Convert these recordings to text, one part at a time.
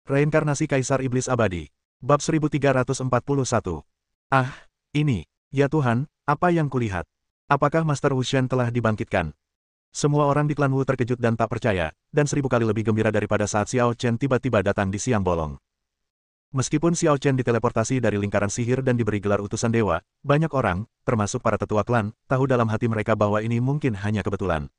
Reinkarnasi Kaisar Iblis Abadi. Bab 1341. Ah, ini, ya Tuhan, apa yang kulihat? Apakah Master Wu Shen telah dibangkitkan? Semua orang di klan Wu terkejut dan tak percaya, dan 1000 kali lebih gembira daripada saat Xiao Chen tiba-tiba datang di siang bolong. Meskipun Xiao Chen diteleportasi dari lingkaran sihir dan diberi gelar utusan dewa, banyak orang, termasuk para tetua klan, tahu dalam hati mereka bahwa ini mungkin hanya kebetulan.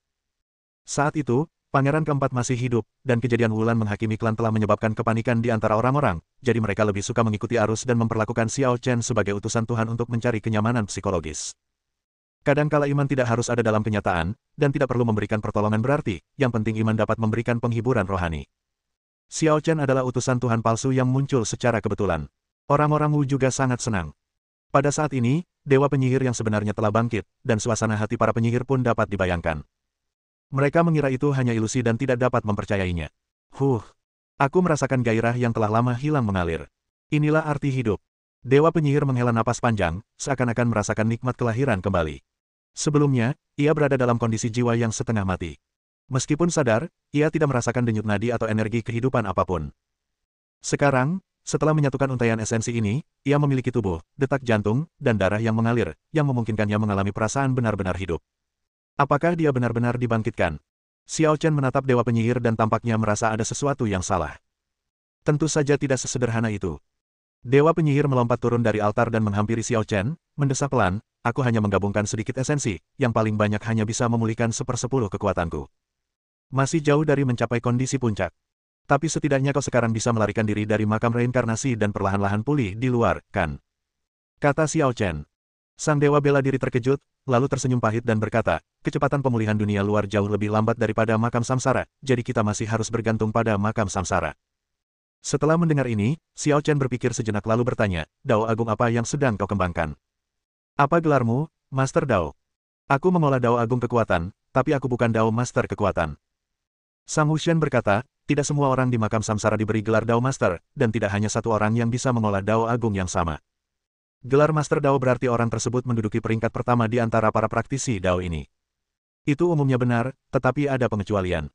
Saat itu, Pangeran keempat masih hidup, dan kejadian Wulan menghakimi klan telah menyebabkan kepanikan di antara orang-orang, jadi mereka lebih suka mengikuti arus dan memperlakukan Xiao Chen sebagai utusan Tuhan untuk mencari kenyamanan psikologis. Kadangkala iman tidak harus ada dalam kenyataan, dan tidak perlu memberikan pertolongan berarti, yang penting iman dapat memberikan penghiburan rohani. Xiao Chen adalah utusan Tuhan palsu yang muncul secara kebetulan. Orang-orang Wu juga sangat senang. Pada saat ini, Dewa Penyihir yang sebenarnya telah bangkit, dan suasana hati para penyihir pun dapat dibayangkan. Mereka mengira itu hanya ilusi dan tidak dapat mempercayainya. Aku merasakan gairah yang telah lama hilang mengalir. Inilah arti hidup. Dewa Penyihir menghela napas panjang, seakan-akan merasakan nikmat kelahiran kembali. Sebelumnya, ia berada dalam kondisi jiwa yang setengah mati. Meskipun sadar, ia tidak merasakan denyut nadi atau energi kehidupan apapun. Sekarang, setelah menyatukan untaian esensi ini, ia memiliki tubuh, detak jantung, dan darah yang mengalir, yang memungkinkannya mengalami perasaan benar-benar hidup. Apakah dia benar-benar dibangkitkan? Xiao Chen menatap Dewa Penyihir dan tampaknya merasa ada sesuatu yang salah. Tentu saja tidak sesederhana itu. Dewa Penyihir melompat turun dari altar dan menghampiri Xiao Chen, mendesah pelan, aku hanya menggabungkan sedikit esensi, yang paling banyak hanya bisa memulihkan 1/10 kekuatanku. Masih jauh dari mencapai kondisi puncak. Tapi setidaknya kau sekarang bisa melarikan diri dari makam reinkarnasi dan perlahan-lahan pulih di luar, kan? Kata Xiao Chen. Sang Dewa bela diri terkejut, lalu tersenyum pahit dan berkata, kecepatan pemulihan dunia luar jauh lebih lambat daripada makam samsara, jadi kita masih harus bergantung pada makam samsara. Setelah mendengar ini, Xiao Chen berpikir sejenak lalu bertanya, Dao Agung apa yang sedang kau kembangkan? Apa gelarmu, Master Dao? Aku mengolah Dao Agung kekuatan, tapi aku bukan Dao Master kekuatan. Sang Wu Shen berkata, tidak semua orang di makam samsara diberi gelar Dao Master, dan tidak hanya satu orang yang bisa mengolah Dao Agung yang sama. Gelar Master Dao berarti orang tersebut menduduki peringkat pertama di antara para praktisi Dao ini. Itu umumnya benar, tetapi ada pengecualian.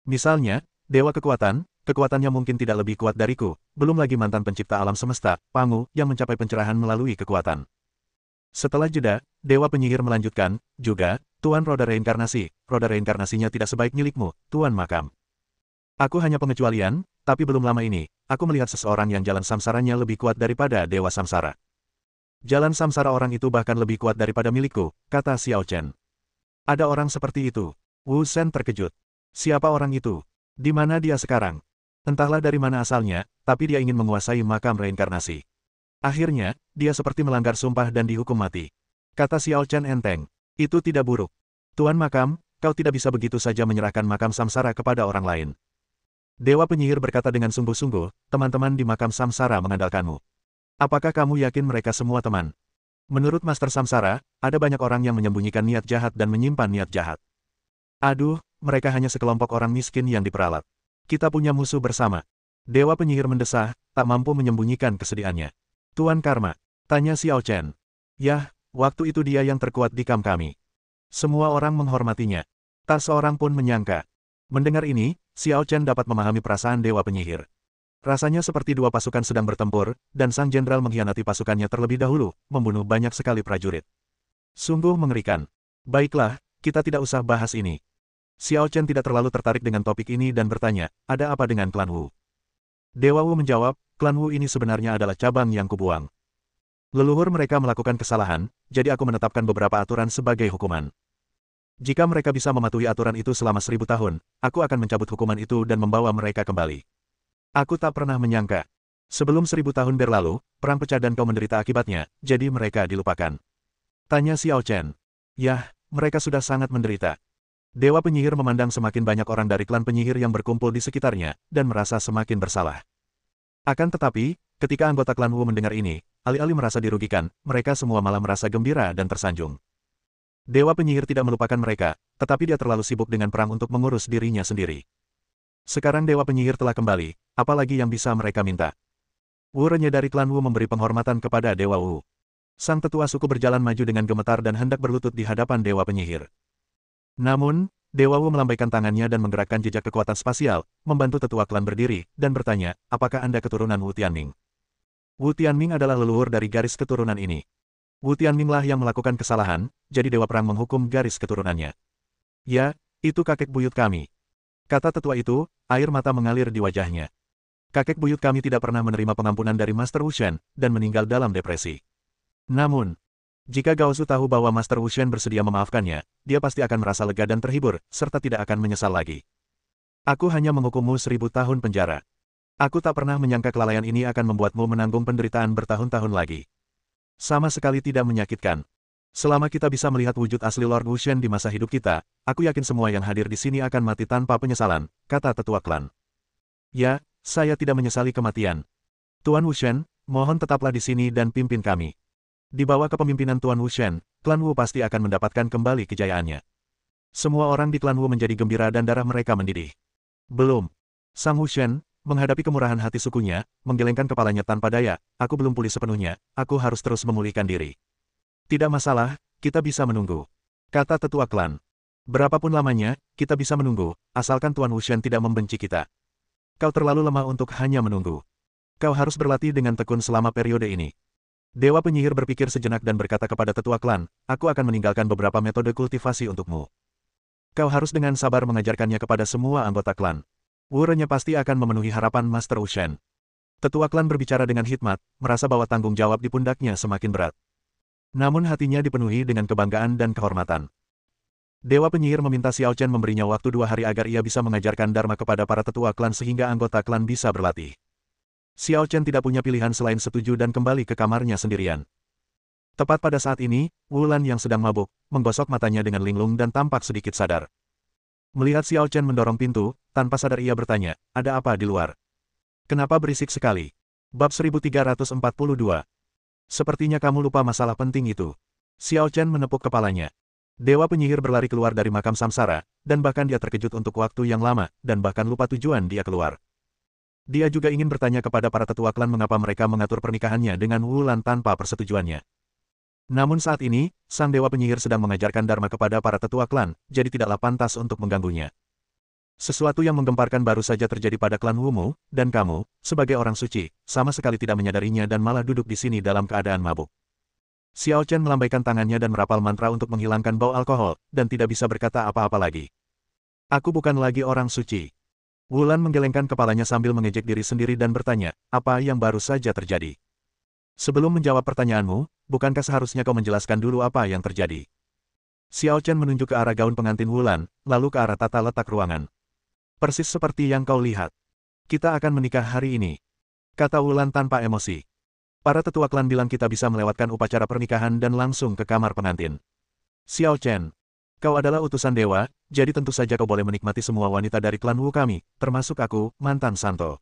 Misalnya, Dewa Kekuatan, kekuatannya mungkin tidak lebih kuat dariku, belum lagi mantan pencipta alam semesta, Pangu, yang mencapai pencerahan melalui kekuatan. Setelah jeda, Dewa Penyihir melanjutkan, juga, Tuan roda reinkarnasinya tidak sebaik milikmu, Tuan Makam. Aku hanya pengecualian, tapi belum lama ini, aku melihat seseorang yang jalan samsaranya lebih kuat daripada Dewa Samsara. Jalan samsara orang itu bahkan lebih kuat daripada milikku, kata Xiao Chen. Ada orang seperti itu. Wu Shen terkejut. Siapa orang itu? Di mana dia sekarang? Entahlah dari mana asalnya, tapi dia ingin menguasai makam reinkarnasi. Akhirnya, dia seperti melanggar sumpah dan dihukum mati. Kata Xiao Chen enteng. Itu tidak buruk. Tuan Makam, kau tidak bisa begitu saja menyerahkan makam samsara kepada orang lain. Dewa Penyihir berkata dengan sungguh-sungguh, teman-teman di makam samsara mengandalkanmu. Apakah kamu yakin mereka semua teman? Menurut Master Samsara, ada banyak orang yang menyembunyikan niat jahat dan menyimpan niat jahat. Aduh, mereka hanya sekelompok orang miskin yang diperalat. Kita punya musuh bersama. Dewa Penyihir mendesah, tak mampu menyembunyikan kesedihannya. Tuan Karma, tanya Xiao Chen. Yah, waktu itu dia yang terkuat di kamp kami. Semua orang menghormatinya. Tak seorang pun menyangka. Mendengar ini, Xiao Chen dapat memahami perasaan Dewa Penyihir. Rasanya seperti dua pasukan sedang bertempur, dan sang jenderal mengkhianati pasukannya terlebih dahulu, membunuh banyak sekali prajurit. Sungguh mengerikan. Baiklah, kita tidak usah bahas ini. Xiao Chen tidak terlalu tertarik dengan topik ini dan bertanya, ada apa dengan klan Wu? Dewa Wu menjawab, klan Wu ini sebenarnya adalah cabang yang kubuang. Leluhur mereka melakukan kesalahan, jadi aku menetapkan beberapa aturan sebagai hukuman. Jika mereka bisa mematuhi aturan itu selama 1000 tahun, aku akan mencabut hukuman itu dan membawa mereka kembali. Aku tak pernah menyangka. Sebelum 1000 tahun berlalu, perang pecah dan kau menderita akibatnya, jadi mereka dilupakan. Tanya Xiao Chen. Yah, mereka sudah sangat menderita. Dewa Penyihir memandang semakin banyak orang dari klan penyihir yang berkumpul di sekitarnya, dan merasa semakin bersalah. Akan tetapi, ketika anggota klan Wu mendengar ini, alih-alih merasa dirugikan, mereka semua malah merasa gembira dan tersanjung. Dewa Penyihir tidak melupakan mereka, tetapi dia terlalu sibuk dengan perang untuk mengurus dirinya sendiri. Sekarang Dewa Penyihir telah kembali, apalagi yang bisa mereka minta. Wu Renye dari klan Wu memberi penghormatan kepada Dewa Wu. Sang tetua suku berjalan maju dengan gemetar dan hendak berlutut di hadapan Dewa Penyihir. Namun, Dewa Wu melambaikan tangannya dan menggerakkan jejak kekuatan spasial, membantu tetua klan berdiri, dan bertanya, apakah Anda keturunan Wu Tianming? Wu Tianming adalah leluhur dari garis keturunan ini. Wu Tianming lah yang melakukan kesalahan, jadi Dewa Perang menghukum garis keturunannya. Ya, itu kakek buyut kami. Kata tetua itu, air mata mengalir di wajahnya. Kakek buyut kami tidak pernah menerima pengampunan dari Master Wu Shen, dan meninggal dalam depresi. Namun, jika Gao Zu tahu bahwa Master Wu Shen bersedia memaafkannya, dia pasti akan merasa lega dan terhibur, serta tidak akan menyesal lagi. Aku hanya menghukummu 1000 tahun penjara. Aku tak pernah menyangka kelalaian ini akan membuatmu menanggung penderitaan bertahun-tahun lagi. Sama sekali tidak menyakitkan. Selama kita bisa melihat wujud asli Lord Wu Shen di masa hidup kita, aku yakin semua yang hadir di sini akan mati tanpa penyesalan, kata tetua klan. Ya, saya tidak menyesali kematian. Tuan Wu Shen, mohon tetaplah di sini dan pimpin kami. Di bawah kepemimpinan Tuan Wu Shen, klan Wu pasti akan mendapatkan kembali kejayaannya. Semua orang di klan Wu menjadi gembira dan darah mereka mendidih. Belum. Sang Wu Shen, menghadapi kemurahan hati sukunya, menggelengkan kepalanya tanpa daya, aku belum pulih sepenuhnya, aku harus terus memulihkan diri. Tidak masalah, kita bisa menunggu. Kata tetua klan. Berapapun lamanya, kita bisa menunggu, asalkan Tuan Wu Shen tidak membenci kita. Kau terlalu lemah untuk hanya menunggu. Kau harus berlatih dengan tekun selama periode ini. Dewa penyihir berpikir sejenak dan berkata kepada tetua klan, aku akan meninggalkan beberapa metode kultivasi untukmu. Kau harus dengan sabar mengajarkannya kepada semua anggota klan. Wu-Rennya pasti akan memenuhi harapan Master Wu Shen. Tetua klan berbicara dengan hikmat, merasa bahwa tanggung jawab di pundaknya semakin berat. Namun hatinya dipenuhi dengan kebanggaan dan kehormatan. Dewa penyihir meminta Xiao Chen memberinya waktu 2 hari agar ia bisa mengajarkan Dharma kepada para tetua klan sehingga anggota klan bisa berlatih. Xiao Chen tidak punya pilihan selain setuju dan kembali ke kamarnya sendirian. Tepat pada saat ini, Wu Lan yang sedang mabuk, menggosok matanya dengan linglung dan tampak sedikit sadar. Melihat Xiao Chen mendorong pintu, tanpa sadar ia bertanya, ada apa di luar? Kenapa berisik sekali? Bab 1342. Sepertinya kamu lupa masalah penting itu. Xiao Chen menepuk kepalanya. Dewa penyihir berlari keluar dari makam samsara, dan bahkan dia terkejut untuk waktu yang lama, dan bahkan lupa tujuan dia keluar. Dia juga ingin bertanya kepada para tetua klan mengapa mereka mengatur pernikahannya dengan Wu Lan tanpa persetujuannya. Namun saat ini, sang dewa penyihir sedang mengajarkan Dharma kepada para tetua klan, jadi tidaklah pantas untuk mengganggunya. Sesuatu yang menggemparkan baru saja terjadi pada klan Wumu, dan kamu, sebagai orang suci, sama sekali tidak menyadarinya dan malah duduk di sini dalam keadaan mabuk. Xiao Chen melambaikan tangannya dan merapal mantra untuk menghilangkan bau alkohol, dan tidak bisa berkata apa-apa lagi. Aku bukan lagi orang suci. Wu Lan menggelengkan kepalanya sambil mengejek diri sendiri dan bertanya, apa yang baru saja terjadi? Sebelum menjawab pertanyaanmu, bukankah seharusnya kau menjelaskan dulu apa yang terjadi? Xiao Chen menunjuk ke arah gaun pengantin Wu Lan, lalu ke arah tata letak ruangan. Persis seperti yang kau lihat. Kita akan menikah hari ini. Kata Wu Lan tanpa emosi. Para tetua klan bilang kita bisa melewatkan upacara pernikahan dan langsung ke kamar pengantin. Xiao Chen, kau adalah utusan dewa, jadi tentu saja kau boleh menikmati semua wanita dari klan Wu kami, termasuk aku, mantan Santo.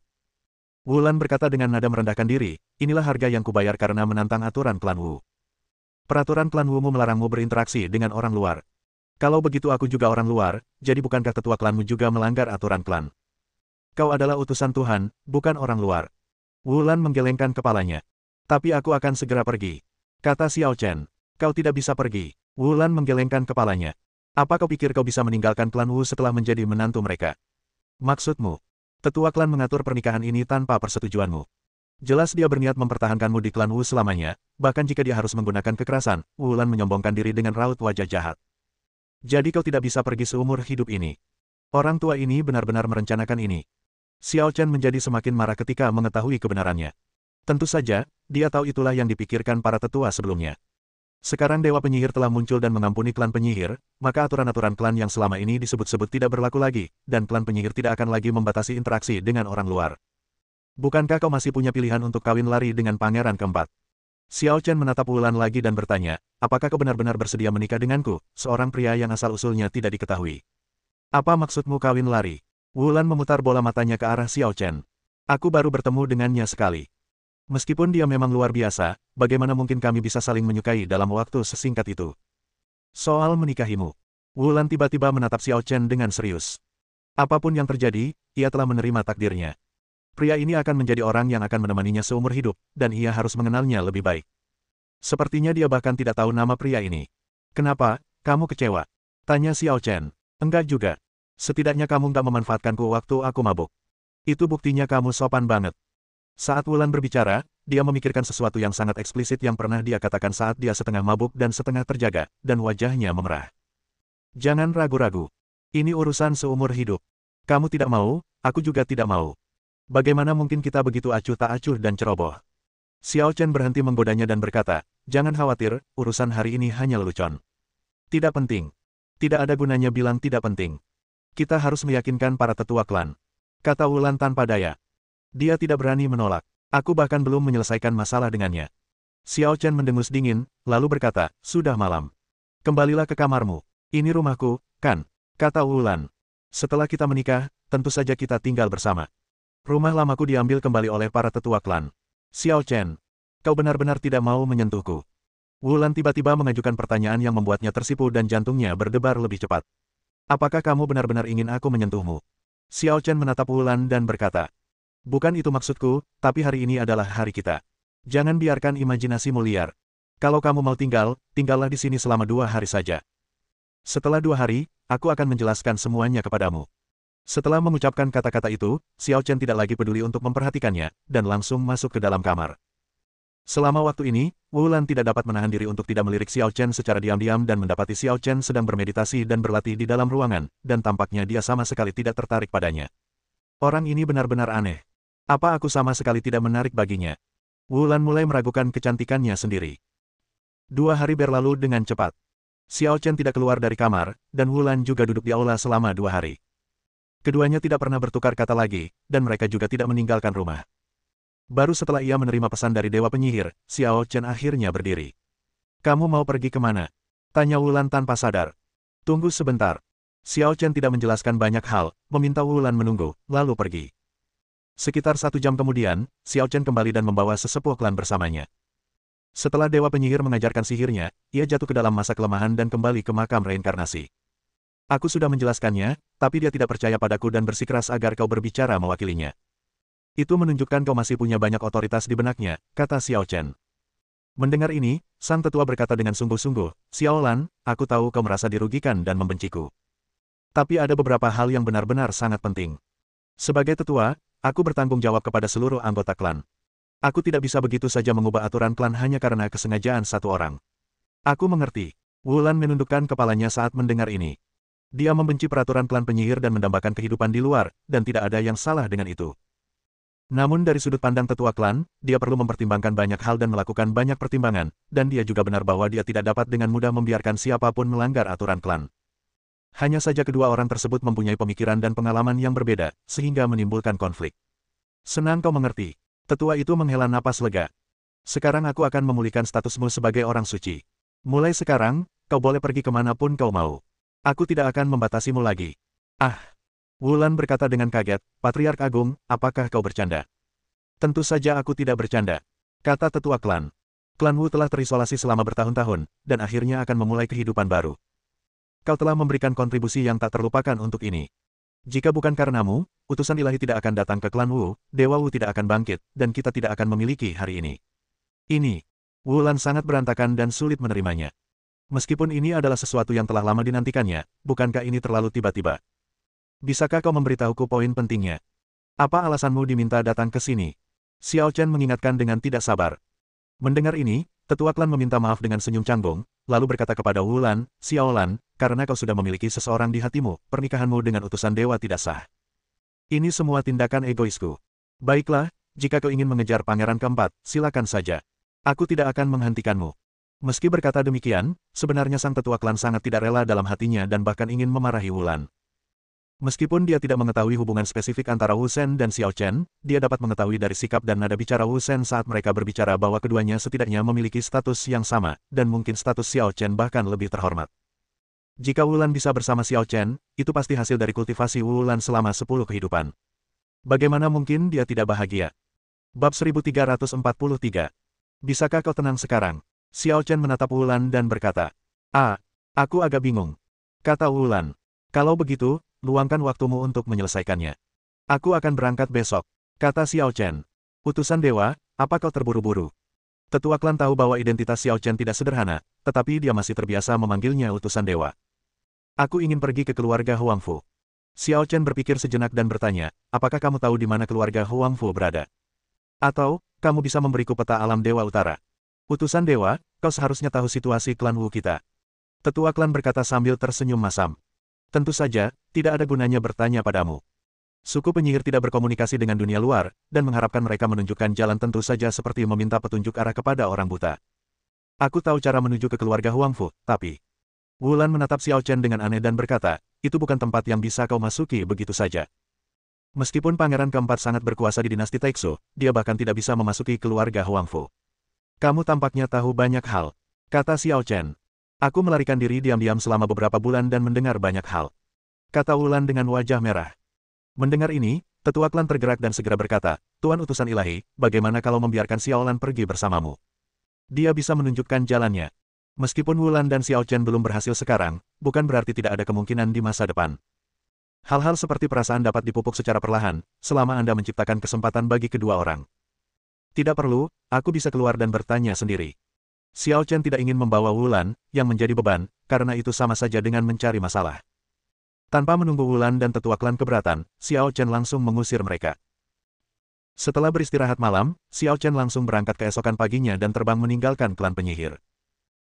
Wu Lan berkata dengan nada merendahkan diri, inilah harga yang kubayar karena menantang aturan klan Wu. Peraturan klan Wumu melarangmu berinteraksi dengan orang luar. Kalau begitu aku juga orang luar, jadi bukankah tetua klanmu juga melanggar aturan klan? Kau adalah utusan Tuhan, bukan orang luar. Wu Lan menggelengkan kepalanya. Tapi aku akan segera pergi. Kata Xiao Chen. Kau tidak bisa pergi. Wu Lan menggelengkan kepalanya. Apa kau pikir kau bisa meninggalkan klan Wu setelah menjadi menantu mereka? Maksudmu? Tetua klan mengatur pernikahan ini tanpa persetujuanmu. Jelas dia berniat mempertahankanmu di klan Wu selamanya, bahkan jika dia harus menggunakan kekerasan, Wu Lan menyombongkan diri dengan raut wajah jahat. Jadi kau tidak bisa pergi seumur hidup ini. Orang tua ini benar-benar merencanakan ini. Xiao Chen menjadi semakin marah ketika mengetahui kebenarannya. Tentu saja, dia tahu itulah yang dipikirkan para tetua sebelumnya. Sekarang Dewa Penyihir telah muncul dan mengampuni klan penyihir, maka aturan-aturan klan yang selama ini disebut-sebut tidak berlaku lagi, dan klan penyihir tidak akan lagi membatasi interaksi dengan orang luar. Bukankah kau masih punya pilihan untuk kawin lari dengan pangeran keempat? Xiao Chen menatap Wu Lan lagi dan bertanya, apakah kau benar-benar bersedia menikah denganku, seorang pria yang asal-usulnya tidak diketahui? Apa maksudmu kawin lari? Wu Lan memutar bola matanya ke arah Xiao Chen. Aku baru bertemu dengannya sekali. Meskipun dia memang luar biasa, bagaimana mungkin kami bisa saling menyukai dalam waktu sesingkat itu? Soal menikahimu. Wu Lan tiba-tiba menatap Xiao Chen dengan serius. Apapun yang terjadi, ia telah menerima takdirnya. Pria ini akan menjadi orang yang akan menemaninya seumur hidup, dan ia harus mengenalnya lebih baik. Sepertinya dia bahkan tidak tahu nama pria ini. Kenapa, kamu kecewa? Tanya Xiao Chen. Enggak juga. Setidaknya kamu nggak memanfaatkanku waktu aku mabuk. Itu buktinya kamu sopan banget. Saat Wulan berbicara, dia memikirkan sesuatu yang sangat eksplisit yang pernah dia katakan saat dia setengah mabuk dan setengah terjaga, dan wajahnya memerah. Jangan ragu-ragu. Ini urusan seumur hidup. Kamu tidak mau, aku juga tidak mau. Bagaimana mungkin kita begitu acuh tak acuh dan ceroboh? Xiao Chen berhenti menggodanya dan berkata, jangan khawatir, urusan hari ini hanya lelucon. Tidak penting. Tidak ada gunanya bilang tidak penting. Kita harus meyakinkan para tetua klan. Kata Wulan tanpa daya. Dia tidak berani menolak. Aku bahkan belum menyelesaikan masalah dengannya. Xiao Chen mendengus dingin, lalu berkata, sudah malam. Kembalilah ke kamarmu. Ini rumahku, kan? Kata Wulan. Setelah kita menikah, tentu saja kita tinggal bersama. Rumah lamaku diambil kembali oleh para tetua klan. Xiao Chen, kau benar-benar tidak mau menyentuhku. Wulan tiba-tiba mengajukan pertanyaan yang membuatnya tersipu dan jantungnya berdebar lebih cepat. Apakah kamu benar-benar ingin aku menyentuhmu? Xiao Chen menatap Wulan dan berkata, bukan itu maksudku, tapi hari ini adalah hari kita. Jangan biarkan imajinasimu liar. Kalau kamu mau tinggal, tinggallah di sini selama 2 hari saja. Setelah 2 hari, aku akan menjelaskan semuanya kepadamu. Setelah mengucapkan kata-kata itu, Xiao Chen tidak lagi peduli untuk memperhatikannya, dan langsung masuk ke dalam kamar. Selama waktu ini, Wulan tidak dapat menahan diri untuk tidak melirik Xiao Chen secara diam-diam dan mendapati Xiao Chen sedang bermeditasi dan berlatih di dalam ruangan, dan tampaknya dia sama sekali tidak tertarik padanya. Orang ini benar-benar aneh. Apa aku sama sekali tidak menarik baginya? Wulan mulai meragukan kecantikannya sendiri. 2 hari berlalu dengan cepat. Xiao Chen tidak keluar dari kamar, dan Wulan juga duduk di aula selama 2 hari. Keduanya tidak pernah bertukar kata lagi, dan mereka juga tidak meninggalkan rumah. Baru setelah ia menerima pesan dari Dewa Penyihir, Xiao Chen akhirnya berdiri. Kamu mau pergi kemana? Tanya Wulan tanpa sadar. Tunggu sebentar. Xiao Chen tidak menjelaskan banyak hal, meminta Wulan menunggu, lalu pergi. Sekitar 1 jam kemudian, Xiao Chen kembali dan membawa sesepuh klan bersamanya. Setelah Dewa Penyihir mengajarkan sihirnya, ia jatuh ke dalam masa kelemahan dan kembali ke makam reinkarnasi. Aku sudah menjelaskannya, tapi dia tidak percaya padaku dan bersikeras agar kau berbicara mewakilinya. Itu menunjukkan kau masih punya banyak otoritas di benaknya, kata Xiao Chen. Mendengar ini, sang tetua berkata dengan sungguh-sungguh, Xiao Lan, aku tahu kau merasa dirugikan dan membenciku. Tapi ada beberapa hal yang benar-benar sangat penting. Sebagai tetua, aku bertanggung jawab kepada seluruh anggota klan. Aku tidak bisa begitu saja mengubah aturan klan hanya karena kesengajaan satu orang. Aku mengerti. Wulan menundukkan kepalanya saat mendengar ini. Dia membenci peraturan klan penyihir dan mendambakan kehidupan di luar, dan tidak ada yang salah dengan itu. Namun dari sudut pandang tetua klan, dia perlu mempertimbangkan banyak hal dan melakukan banyak pertimbangan, dan dia juga benar bahwa dia tidak dapat dengan mudah membiarkan siapapun melanggar aturan klan. Hanya saja kedua orang tersebut mempunyai pemikiran dan pengalaman yang berbeda, sehingga menimbulkan konflik. Senang kau mengerti. Tetua itu menghela napas lega. Sekarang aku akan memulihkan statusmu sebagai orang suci. Mulai sekarang, kau boleh pergi kemanapun kau mau. Aku tidak akan membatasimu lagi. Ah! Wulan berkata dengan kaget, Patriark Agung, apakah kau bercanda? Tentu saja aku tidak bercanda. Kata tetua klan. Klan Wu telah terisolasi selama bertahun-tahun, dan akhirnya akan memulai kehidupan baru. Kau telah memberikan kontribusi yang tak terlupakan untuk ini. Jika bukan karenamu, utusan ilahi tidak akan datang ke klan Wu, Dewa Wu tidak akan bangkit, dan kita tidak akan memiliki hari ini. Ini. Wulan sangat berantakan dan sulit menerimanya. Meskipun ini adalah sesuatu yang telah lama dinantikannya, bukankah ini terlalu tiba-tiba? Bisakah kau memberitahuku poin pentingnya? Apa alasanmu diminta datang ke sini? Xiao Chen mengingatkan dengan tidak sabar. Mendengar ini, tetua klan meminta maaf dengan senyum canggung, lalu berkata kepada Wulan, Xiao Lan, karena kau sudah memiliki seseorang di hatimu, pernikahanmu dengan utusan dewa tidak sah. Ini semua tindakan egoisku. Baiklah, jika kau ingin mengejar pangeran keempat, silakan saja. Aku tidak akan menghentikanmu. Meski berkata demikian, sebenarnya sang tetua klan sangat tidak rela dalam hatinya dan bahkan ingin memarahi Wulan. Meskipun dia tidak mengetahui hubungan spesifik antara Wu Shen dan Xiao Chen, dia dapat mengetahui dari sikap dan nada bicara Wu Shen saat mereka berbicara bahwa keduanya setidaknya memiliki status yang sama, dan mungkin status Xiao Chen bahkan lebih terhormat. Jika Wulan bisa bersama Xiao Chen, itu pasti hasil dari kultivasi Wulan selama 10 kehidupan. Bagaimana mungkin dia tidak bahagia? Bab 1343. Bisakah kau tenang sekarang? Xiao Chen menatap Wulan dan berkata, aku agak bingung. Kata Wulan, kalau begitu, luangkan waktumu untuk menyelesaikannya. Aku akan berangkat besok, kata Xiao Chen. Utusan dewa, apa kau terburu-buru? Tetua klan tahu bahwa identitas Xiao Chen tidak sederhana, tetapi dia masih terbiasa memanggilnya utusan dewa. Aku ingin pergi ke keluarga Huangfu. Xiao Chen berpikir sejenak dan bertanya, apakah kamu tahu di mana keluarga Huangfu berada? Atau, kamu bisa memberiku peta alam Dewa Utara? Utusan Dewa, kau seharusnya tahu situasi klan Wu kita. Tetua klan berkata sambil tersenyum masam. Tentu saja, tidak ada gunanya bertanya padamu. Suku penyihir tidak berkomunikasi dengan dunia luar, dan mengharapkan mereka menunjukkan jalan tentu saja seperti meminta petunjuk arah kepada orang buta. Aku tahu cara menuju ke keluarga Huangfu, tapi... Wulan menatap Xiao Chen dengan aneh dan berkata, itu bukan tempat yang bisa kau masuki begitu saja. Meskipun pangeran keempat sangat berkuasa di dinasti Taixu, dia bahkan tidak bisa memasuki keluarga Huangfu. Kamu tampaknya tahu banyak hal, kata Xiao Chen. Aku melarikan diri diam-diam selama beberapa bulan dan mendengar banyak hal, kata Wulan dengan wajah merah. Mendengar ini, tetua klan tergerak dan segera berkata, Tuan utusan ilahi, bagaimana kalau membiarkan Xiaolan pergi bersamamu? Dia bisa menunjukkan jalannya. Meskipun Wulan dan Xiao Chen belum berhasil sekarang, bukan berarti tidak ada kemungkinan di masa depan. Hal-hal seperti perasaan dapat dipupuk secara perlahan, selama Anda menciptakan kesempatan bagi kedua orang. Tidak perlu, aku bisa keluar dan bertanya sendiri. Xiao Chen tidak ingin membawa Wulan, yang menjadi beban, karena itu sama saja dengan mencari masalah. Tanpa menunggu Wulan dan tetua klan keberatan, Xiao Chen langsung mengusir mereka. Setelah beristirahat malam, Xiao Chen langsung berangkat keesokan paginya dan terbang meninggalkan klan penyihir.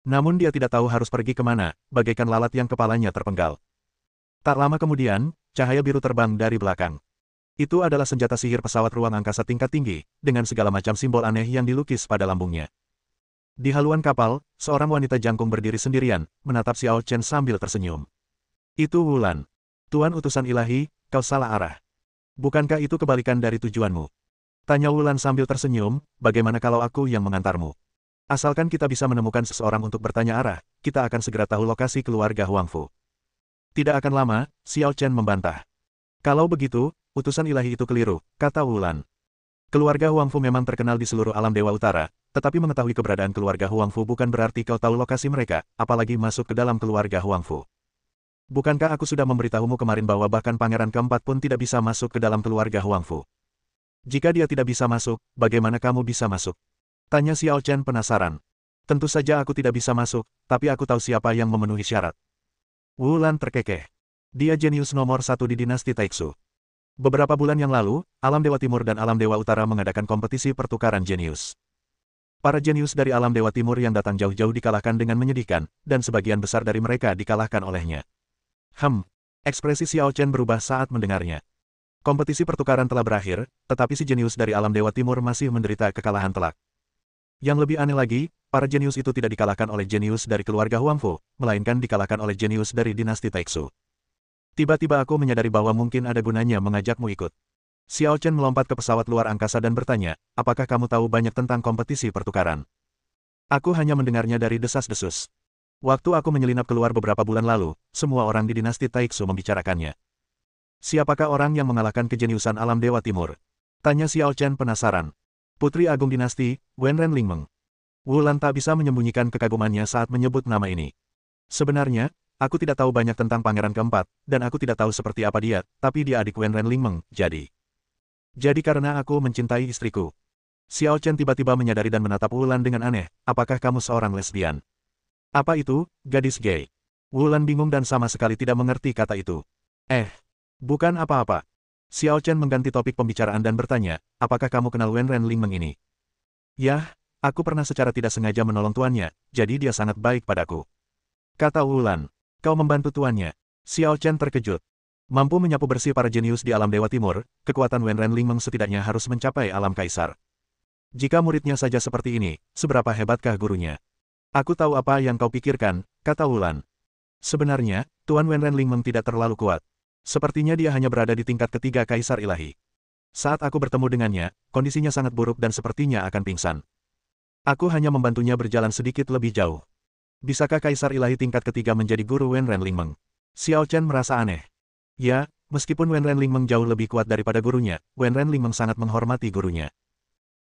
Namun dia tidak tahu harus pergi kemana, bagaikan lalat yang kepalanya terpenggal. Tak lama kemudian, cahaya biru terbang dari belakang. Itu adalah senjata sihir pesawat ruang angkasa tingkat tinggi, dengan segala macam simbol aneh yang dilukis pada lambungnya. Di haluan kapal, seorang wanita jangkung berdiri sendirian, menatap Xiao Chen sambil tersenyum. Itu Wulan. Tuan utusan ilahi, kau salah arah. Bukankah itu kebalikan dari tujuanmu? Tanya Wulan sambil tersenyum, bagaimana kalau aku yang mengantarmu? Asalkan kita bisa menemukan seseorang untuk bertanya arah, kita akan segera tahu lokasi keluarga Huangfu. Tidak akan lama, Xiao Chen membantah. Kalau begitu, utusan ilahi itu keliru, kata Wulan. Keluarga Huangfu memang terkenal di seluruh alam Dewa Utara, tetapi mengetahui keberadaan keluarga Huangfu bukan berarti kau tahu lokasi mereka, apalagi masuk ke dalam keluarga Huangfu. Bukankah aku sudah memberitahumu kemarin bahwa bahkan pangeran keempat pun tidak bisa masuk ke dalam keluarga Huangfu? Jika dia tidak bisa masuk, bagaimana kamu bisa masuk? Tanya Xiao Chen penasaran. Tentu saja aku tidak bisa masuk, tapi aku tahu siapa yang memenuhi syarat. Wulan terkekeh. Dia jenius nomor satu di dinasti Taixu. Beberapa bulan yang lalu, Alam Dewa Timur dan Alam Dewa Utara mengadakan kompetisi pertukaran jenius. Para jenius dari Alam Dewa Timur yang datang jauh-jauh dikalahkan dengan menyedihkan, dan sebagian besar dari mereka dikalahkan olehnya. Ekspresi Xiao Chen berubah saat mendengarnya. Kompetisi pertukaran telah berakhir, tetapi si jenius dari Alam Dewa Timur masih menderita kekalahan telak. Yang lebih aneh lagi, para jenius itu tidak dikalahkan oleh jenius dari keluarga Huangfu, melainkan dikalahkan oleh jenius dari dinasti Taixu. Tiba-tiba aku menyadari bahwa mungkin ada gunanya mengajakmu ikut. Xiao Chen melompat ke pesawat luar angkasa dan bertanya, apakah kamu tahu banyak tentang kompetisi pertukaran? Aku hanya mendengarnya dari desas-desus. Waktu aku menyelinap keluar beberapa bulan lalu, semua orang di dinasti Taixu membicarakannya. Siapakah orang yang mengalahkan kejeniusan alam Dewa Timur? Tanya Xiao Chen penasaran. Putri Agung Dinasti, Wenren Lingmeng. Wulan tak bisa menyembunyikan kekagumannya saat menyebut nama ini. Sebenarnya, aku tidak tahu banyak tentang pangeran keempat, dan aku tidak tahu seperti apa dia, tapi dia adik Wenren Lingmeng, jadi karena aku mencintai istriku. Xiao Chen tiba-tiba menyadari dan menatap Wulan dengan aneh, apakah kamu seorang lesbian? Apa itu, gadis gay? Wulan bingung dan sama sekali tidak mengerti kata itu. Bukan apa-apa. Xiao Chen mengganti topik pembicaraan dan bertanya, apakah kamu kenal Wenren Lingmeng ini? Yah, aku pernah secara tidak sengaja menolong tuannya, jadi dia sangat baik padaku. Kata Wulan, kau membantu tuannya. Xiao Chen terkejut. Mampu menyapu bersih para jenius di alam Dewa Timur, kekuatan Wenren Lingmeng setidaknya harus mencapai alam kaisar. Jika muridnya saja seperti ini, seberapa hebatkah gurunya? Aku tahu apa yang kau pikirkan, kata Wulan. Sebenarnya, Tuan Wenren Lingmeng tidak terlalu kuat. Sepertinya dia hanya berada di tingkat ketiga kaisar ilahi. Saat aku bertemu dengannya, kondisinya sangat buruk dan sepertinya akan pingsan. Aku hanya membantunya berjalan sedikit lebih jauh. Bisakah kaisar ilahi tingkat ketiga menjadi guru Wenren Lingmeng? Xiao Chen merasa aneh. Ya, meskipun Wenren Lingmeng jauh lebih kuat daripada gurunya, Wenren Lingmeng sangat menghormati gurunya.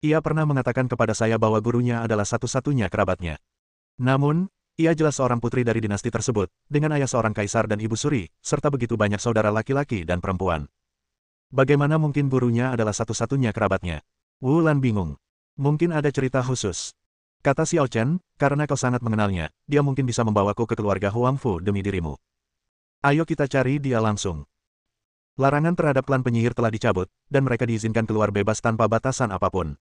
Ia pernah mengatakan kepada saya bahwa gurunya adalah satu-satunya kerabatnya. Namun, ia jelas seorang putri dari dinasti tersebut, dengan ayah seorang kaisar dan ibu suri, serta begitu banyak saudara laki-laki dan perempuan. Bagaimana mungkin gurunya adalah satu-satunya kerabatnya? Wulan bingung. Mungkin ada cerita khusus. Kata Xiao Chen, karena kau sangat mengenalnya, dia mungkin bisa membawaku ke keluarga Huangfu demi dirimu. Ayo kita cari dia langsung. Larangan terhadap klan penyihir telah dicabut, dan mereka diizinkan keluar bebas tanpa batasan apapun.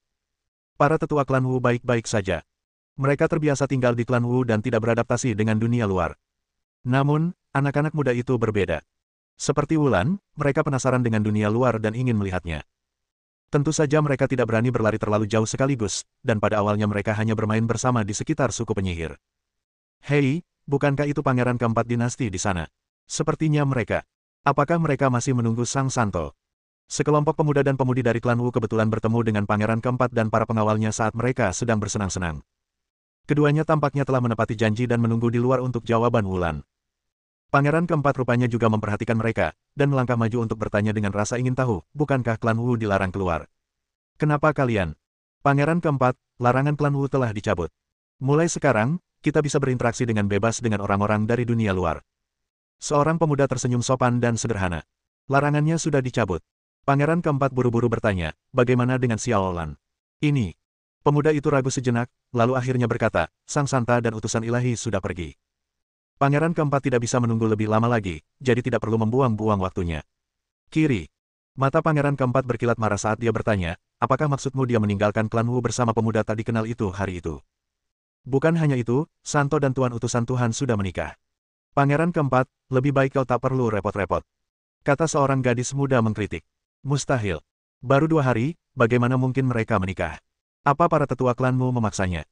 Para tetua klan Wu baik-baik saja. Mereka terbiasa tinggal di klan Wu dan tidak beradaptasi dengan dunia luar. Namun, anak-anak muda itu berbeda. Seperti Wulan, mereka penasaran dengan dunia luar dan ingin melihatnya. Tentu saja mereka tidak berani berlari terlalu jauh sekaligus, dan pada awalnya mereka hanya bermain bersama di sekitar suku penyihir. Hei, bukankah itu pangeran keempat dinasti di sana? Sepertinya mereka. Apakah mereka masih menunggu Sang Santo? Sekelompok pemuda dan pemudi dari klan Wu kebetulan bertemu dengan pangeran keempat dan para pengawalnya saat mereka sedang bersenang-senang. Keduanya tampaknya telah menepati janji dan menunggu di luar untuk jawaban Wulan. Pangeran keempat rupanya juga memperhatikan mereka, dan melangkah maju untuk bertanya dengan rasa ingin tahu, bukankah klan Wu dilarang keluar? Kenapa kalian? Pangeran keempat, larangan klan Wu telah dicabut. Mulai sekarang, kita bisa berinteraksi dengan bebas dengan orang-orang dari dunia luar. Seorang pemuda tersenyum sopan dan sederhana. Larangannya sudah dicabut. Pangeran keempat buru-buru bertanya, bagaimana dengan Xiaolan? Ini. Pemuda itu ragu sejenak, lalu akhirnya berkata, Sang Santa dan utusan ilahi sudah pergi. Pangeran keempat tidak bisa menunggu lebih lama lagi, jadi tidak perlu membuang-buang waktunya. Kiri. Mata pangeran keempat berkilat marah saat dia bertanya, apakah maksudmu dia meninggalkan klan Wu bersama pemuda tak dikenal itu hari itu? Bukan hanya itu, Santo dan Tuan utusan Tuhan sudah menikah. Pangeran keempat, lebih baik kau tak perlu repot-repot. Kata seorang gadis muda mengkritik. Mustahil. Baru 2 hari, bagaimana mungkin mereka menikah? Apa para tetua klanmu memaksanya?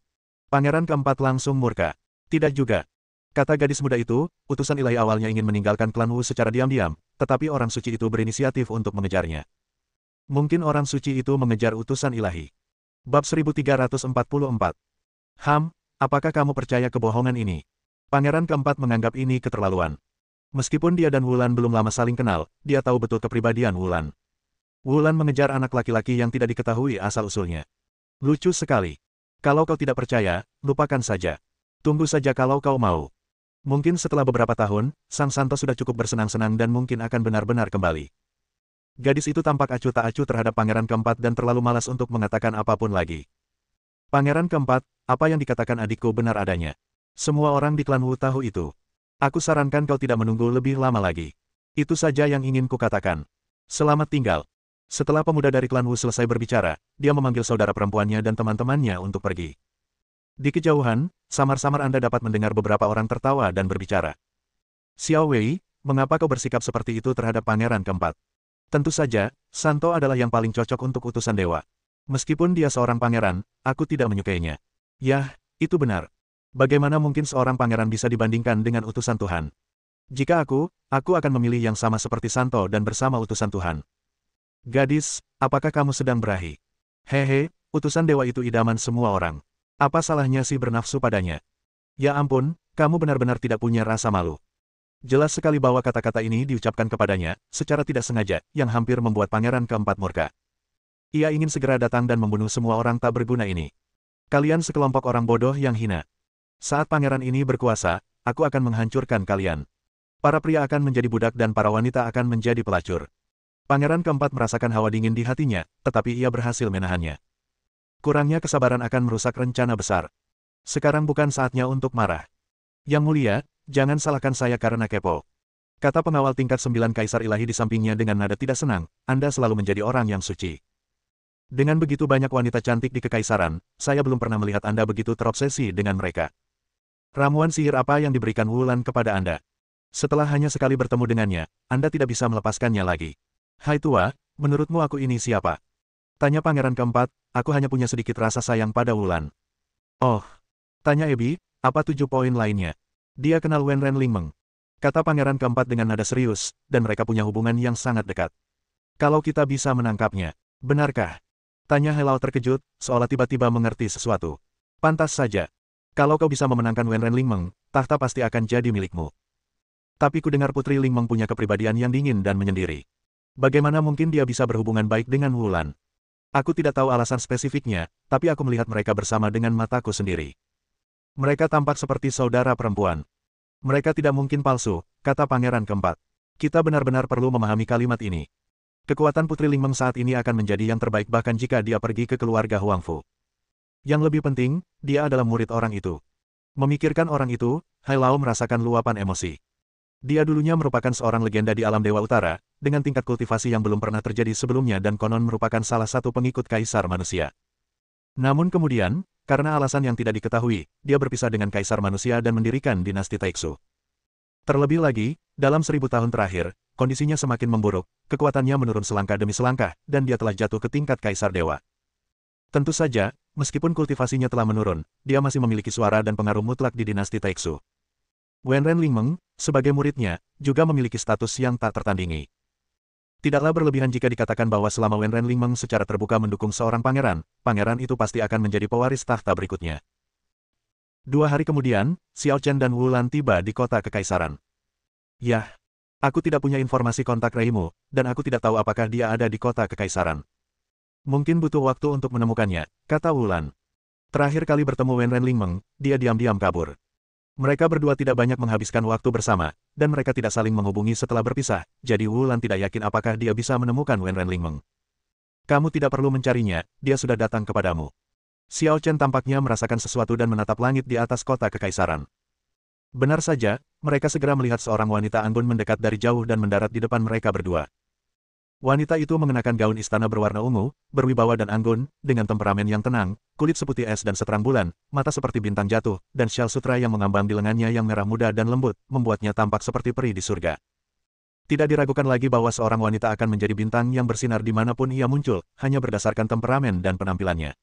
Pangeran keempat langsung murka. Tidak juga. Kata gadis muda itu, utusan ilahi awalnya ingin meninggalkan klan Wu secara diam-diam, tetapi orang suci itu berinisiatif untuk mengejarnya. Mungkin orang suci itu mengejar utusan ilahi. Bab 1344. Apakah kamu percaya kebohongan ini? Pangeran keempat menganggap ini keterlaluan. Meskipun dia dan Wulan belum lama saling kenal, dia tahu betul kepribadian Wulan. Wulan mengejar anak laki-laki yang tidak diketahui asal-usulnya. Lucu sekali. Kalau kau tidak percaya, lupakan saja. Tunggu saja kalau kau mau. Mungkin setelah beberapa tahun, Sang Santo sudah cukup bersenang-senang dan mungkin akan benar-benar kembali. Gadis itu tampak acuh tak acuh terhadap pangeran keempat dan terlalu malas untuk mengatakan apapun lagi. Pangeran keempat, apa yang dikatakan adikku benar adanya. Semua orang di klan Wu tahu itu. Aku sarankan kau tidak menunggu lebih lama lagi. Itu saja yang ingin kukatakan. Selamat tinggal. Setelah pemuda dari klan Wu selesai berbicara, dia memanggil saudara perempuannya dan teman-temannya untuk pergi. Di kejauhan, samar-samar Anda dapat mendengar beberapa orang tertawa dan berbicara. Xiao Wei, mengapa kau bersikap seperti itu terhadap pangeran keempat? Tentu saja, Santo adalah yang paling cocok untuk utusan dewa. Meskipun dia seorang pangeran, aku tidak menyukainya. Yah, itu benar. Bagaimana mungkin seorang pangeran bisa dibandingkan dengan utusan Tuhan? Jika aku akan memilih yang sama seperti Santo dan bersama utusan Tuhan. Gadis, apakah kamu sedang berahi? Hehe, utusan dewa itu idaman semua orang. Apa salahnya sih bernafsu padanya? Ya ampun, kamu benar-benar tidak punya rasa malu. Jelas sekali bahwa kata-kata ini diucapkan kepadanya, secara tidak sengaja, yang hampir membuat pangeran keempat murka. Ia ingin segera datang dan membunuh semua orang tak berguna ini. Kalian sekelompok orang bodoh yang hina. Saat pangeran ini berkuasa, aku akan menghancurkan kalian. Para pria akan menjadi budak dan para wanita akan menjadi pelacur. Pangeran keempat merasakan hawa dingin di hatinya, tetapi ia berhasil menahannya. Kurangnya kesabaran akan merusak rencana besar. Sekarang bukan saatnya untuk marah. Yang mulia, jangan salahkan saya karena kepo. Kata pengawal tingkat 9 kaisar ilahi di sampingnya dengan nada tidak senang, Anda selalu menjadi orang yang suci. Dengan begitu banyak wanita cantik di kekaisaran, saya belum pernah melihat Anda begitu terobsesi dengan mereka. Ramuan sihir apa yang diberikan Wulan kepada Anda? Setelah hanya sekali bertemu dengannya, Anda tidak bisa melepaskannya lagi. Hai tua, menurutmu aku ini siapa? Tanya pangeran keempat, aku hanya punya sedikit rasa sayang pada Wulan. Oh, tanya Ebi, apa 7 poin lainnya? Dia kenal Wen Ren Lingmeng. Kata pangeran keempat dengan nada serius, dan mereka punya hubungan yang sangat dekat. Kalau kita bisa menangkapnya, benarkah? Tanya Helao terkejut, seolah tiba-tiba mengerti sesuatu. Pantas saja. Kalau kau bisa memenangkan Wen Ren Lingmeng, tahta pasti akan jadi milikmu. Tapi ku dengar Putri Lingmeng punya kepribadian yang dingin dan menyendiri. Bagaimana mungkin dia bisa berhubungan baik dengan Wulan? Aku tidak tahu alasan spesifiknya, tapi aku melihat mereka bersama dengan mataku sendiri. Mereka tampak seperti saudara perempuan. Mereka tidak mungkin palsu, kata pangeran keempat. Kita benar-benar perlu memahami kalimat ini. Kekuatan Putri Lingmeng saat ini akan menjadi yang terbaik bahkan jika dia pergi ke keluarga Huangfu. Yang lebih penting, dia adalah murid orang itu. Memikirkan orang itu, Hai Lao merasakan luapan emosi. Dia dulunya merupakan seorang legenda di alam Dewa Utara, dengan tingkat kultivasi yang belum pernah terjadi sebelumnya dan konon merupakan salah satu pengikut Kaisar Manusia. Namun kemudian, karena alasan yang tidak diketahui, dia berpisah dengan Kaisar Manusia dan mendirikan dinasti Taixu. Terlebih lagi, dalam 1000 tahun terakhir, kondisinya semakin memburuk, kekuatannya menurun selangkah demi selangkah, dan dia telah jatuh ke tingkat Kaisar Dewa. Tentu saja, meskipun kultivasinya telah menurun, dia masih memiliki suara dan pengaruh mutlak di dinasti Taixu. Wenren Lingmeng, sebagai muridnya, juga memiliki status yang tak tertandingi. Tidaklah berlebihan jika dikatakan bahwa selama Wenren Lingmeng secara terbuka mendukung seorang pangeran, pangeran itu pasti akan menjadi pewaris tahta berikutnya. 2 hari kemudian, Xiao Chen dan Wu Lan tiba di kota kekaisaran. Yah, aku tidak punya informasi kontak Reimu, dan aku tidak tahu apakah dia ada di kota kekaisaran. Mungkin butuh waktu untuk menemukannya, kata Wu Lan. Terakhir kali bertemu Wenren Lingmeng, dia diam-diam kabur. Mereka berdua tidak banyak menghabiskan waktu bersama, dan mereka tidak saling menghubungi setelah berpisah, jadi Wu Lan tidak yakin apakah dia bisa menemukan Wenren Lingmeng. Kamu tidak perlu mencarinya, dia sudah datang kepadamu. Xiao Chen tampaknya merasakan sesuatu dan menatap langit di atas kota kekaisaran. Benar saja, mereka segera melihat seorang wanita anggun mendekat dari jauh dan mendarat di depan mereka berdua. Wanita itu mengenakan gaun istana berwarna ungu, berwibawa dan anggun, dengan temperamen yang tenang, kulit seputih es dan seterang bulan, mata seperti bintang jatuh, dan syal sutra yang mengambang di lengannya yang merah muda dan lembut, membuatnya tampak seperti peri di surga. Tidak diragukan lagi bahwa seorang wanita akan menjadi bintang yang bersinar dimanapun ia muncul, hanya berdasarkan temperamen dan penampilannya.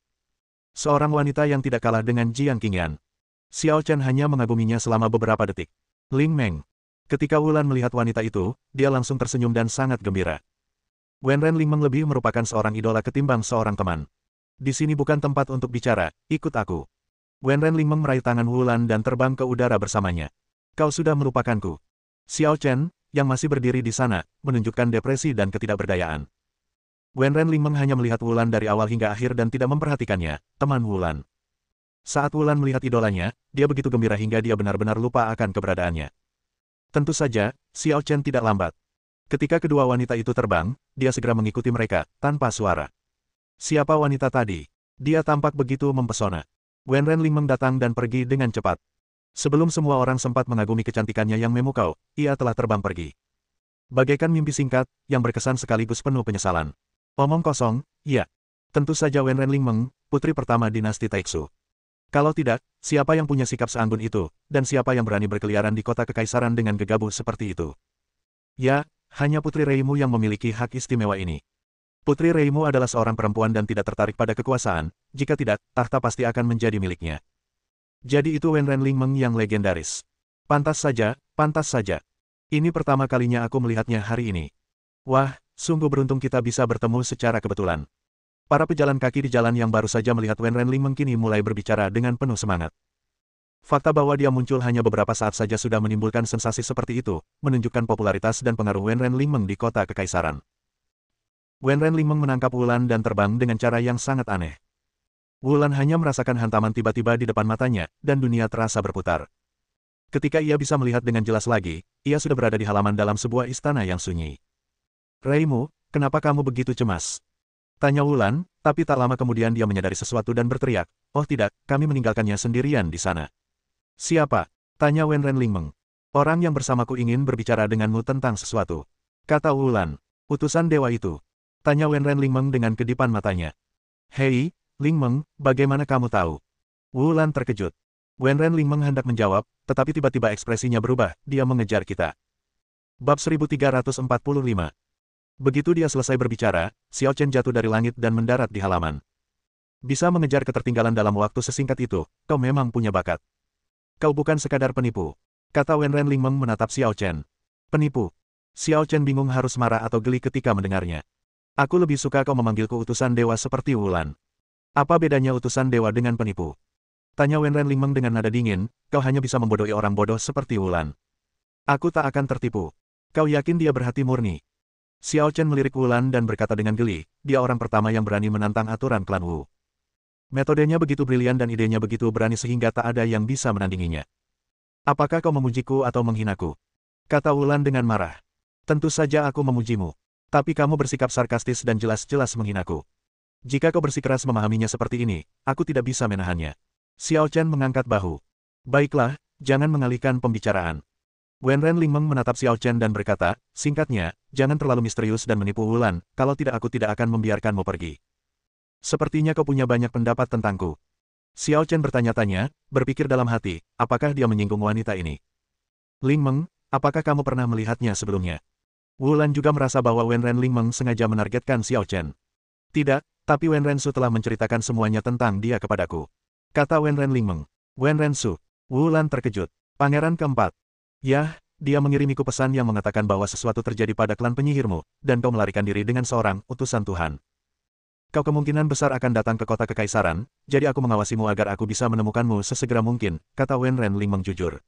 Seorang wanita yang tidak kalah dengan Jiang Qingyan. Xiao Chen hanya mengaguminya selama beberapa detik. Ling Meng. Ketika Wulan melihat wanita itu, dia langsung tersenyum dan sangat gembira. Wenren Lingmeng lebih merupakan seorang idola ketimbang seorang teman. Di sini bukan tempat untuk bicara, ikut aku. Wenren Lingmeng meraih tangan Wulan dan terbang ke udara bersamanya. Kau sudah melupakanku. Xiao Chen, yang masih berdiri di sana, menunjukkan depresi dan ketidakberdayaan. Wenren Lingmeng hanya melihat Wulan dari awal hingga akhir dan tidak memperhatikannya, teman Wulan. Saat Wulan melihat idolanya, dia begitu gembira hingga dia benar-benar lupa akan keberadaannya. Tentu saja, Xiao Chen tidak lambat. Ketika kedua wanita itu terbang, dia segera mengikuti mereka, tanpa suara. Siapa wanita tadi? Dia tampak begitu mempesona. Wenren Lingmeng datang dan pergi dengan cepat. Sebelum semua orang sempat mengagumi kecantikannya yang memukau, ia telah terbang pergi. Bagaikan mimpi singkat, yang berkesan sekaligus penuh penyesalan. Omong kosong, ya. Tentu saja Wenren Lingmeng, putri pertama dinasti Taixu. Kalau tidak, siapa yang punya sikap seanggun itu, dan siapa yang berani berkeliaran di kota kekaisaran dengan gegabah seperti itu? Ya, hanya Putri Reimu yang memiliki hak istimewa ini. Putri Reimu adalah seorang perempuan dan tidak tertarik pada kekuasaan, jika tidak, tahta pasti akan menjadi miliknya. Jadi itu Wenren Lingmeng yang legendaris. Pantas saja, pantas saja. Ini pertama kalinya aku melihatnya hari ini. Wah, sungguh beruntung kita bisa bertemu secara kebetulan. Para pejalan kaki di jalan yang baru saja melihat Wenren Lingmeng kini mulai berbicara dengan penuh semangat. Fakta bahwa dia muncul hanya beberapa saat saja sudah menimbulkan sensasi seperti itu, menunjukkan popularitas dan pengaruh Wenren Lingmeng di kota kekaisaran. Wenren Lingmeng menangkap Wulan dan terbang dengan cara yang sangat aneh. Wulan hanya merasakan hantaman tiba-tiba di depan matanya, dan dunia terasa berputar. Ketika ia bisa melihat dengan jelas lagi, ia sudah berada di halaman dalam sebuah istana yang sunyi. Reimu, kenapa kamu begitu cemas? Tanya Wulan, tapi tak lama kemudian dia menyadari sesuatu dan berteriak, oh tidak, kami meninggalkannya sendirian di sana. Siapa? Tanya Wenren Lingmeng. Orang yang bersamaku ingin berbicara denganmu tentang sesuatu. Kata Wulan. Utusan dewa itu. Tanya Wenren Lingmeng dengan kedipan matanya. Hei, Lingmeng, bagaimana kamu tahu? Wulan terkejut. Wenren Lingmeng hendak menjawab, tetapi tiba-tiba ekspresinya berubah, dia mengejar kita. Bab 1345. Begitu dia selesai berbicara, Xiao Chen jatuh dari langit dan mendarat di halaman. Bisa mengejar ketertinggalan dalam waktu sesingkat itu, kau memang punya bakat. Kau bukan sekadar penipu. Kata Wenren Lingmeng menatap Xiao Chen. Penipu. Xiao Chen bingung harus marah atau geli ketika mendengarnya. Aku lebih suka kau memanggilku utusan dewa seperti Wulan. Apa bedanya utusan dewa dengan penipu? Tanya Wenren Lingmeng dengan nada dingin, kau hanya bisa membodohi orang bodoh seperti Wulan. Aku tak akan tertipu. Kau yakin dia berhati murni? Xiao Chen melirik Wulan dan berkata dengan geli, dia orang pertama yang berani menantang aturan klan Wu. Metodenya begitu brilian dan idenya begitu berani sehingga tak ada yang bisa menandinginya. Apakah kau memujiku atau menghinaku? Kata Wulan dengan marah. Tentu saja aku memujimu. Tapi kamu bersikap sarkastis dan jelas-jelas menghinaku. Jika kau bersikeras memahaminya seperti ini, aku tidak bisa menahannya. Xiao Chen mengangkat bahu. Baiklah, jangan mengalihkan pembicaraan. Wenren Lingmeng menatap Xiao Chen dan berkata, singkatnya, jangan terlalu misterius dan menipu Wulan, kalau tidak aku tidak akan membiarkanmu pergi. Sepertinya kau punya banyak pendapat tentangku. Xiao Chen bertanya-tanya, berpikir dalam hati, apakah dia menyinggung wanita ini? Lingmeng, apakah kamu pernah melihatnya sebelumnya? Wulan juga merasa bahwa Wenren Lingmeng sengaja menargetkan Xiao Chen. Tidak, tapi Wenren Su telah menceritakan semuanya tentang dia kepadaku. Kata Wenren Lingmeng. Wenren Su. Wulan terkejut. Pangeran keempat. Yah, dia mengirimiku pesan yang mengatakan bahwa sesuatu terjadi pada klan penyihirmu, dan kau melarikan diri dengan seorang utusan Tuhan. Kau kemungkinan besar akan datang ke kota kekaisaran, jadi aku mengawasimu agar aku bisa menemukanmu sesegera mungkin, kata Wenren Lingmeng jujur.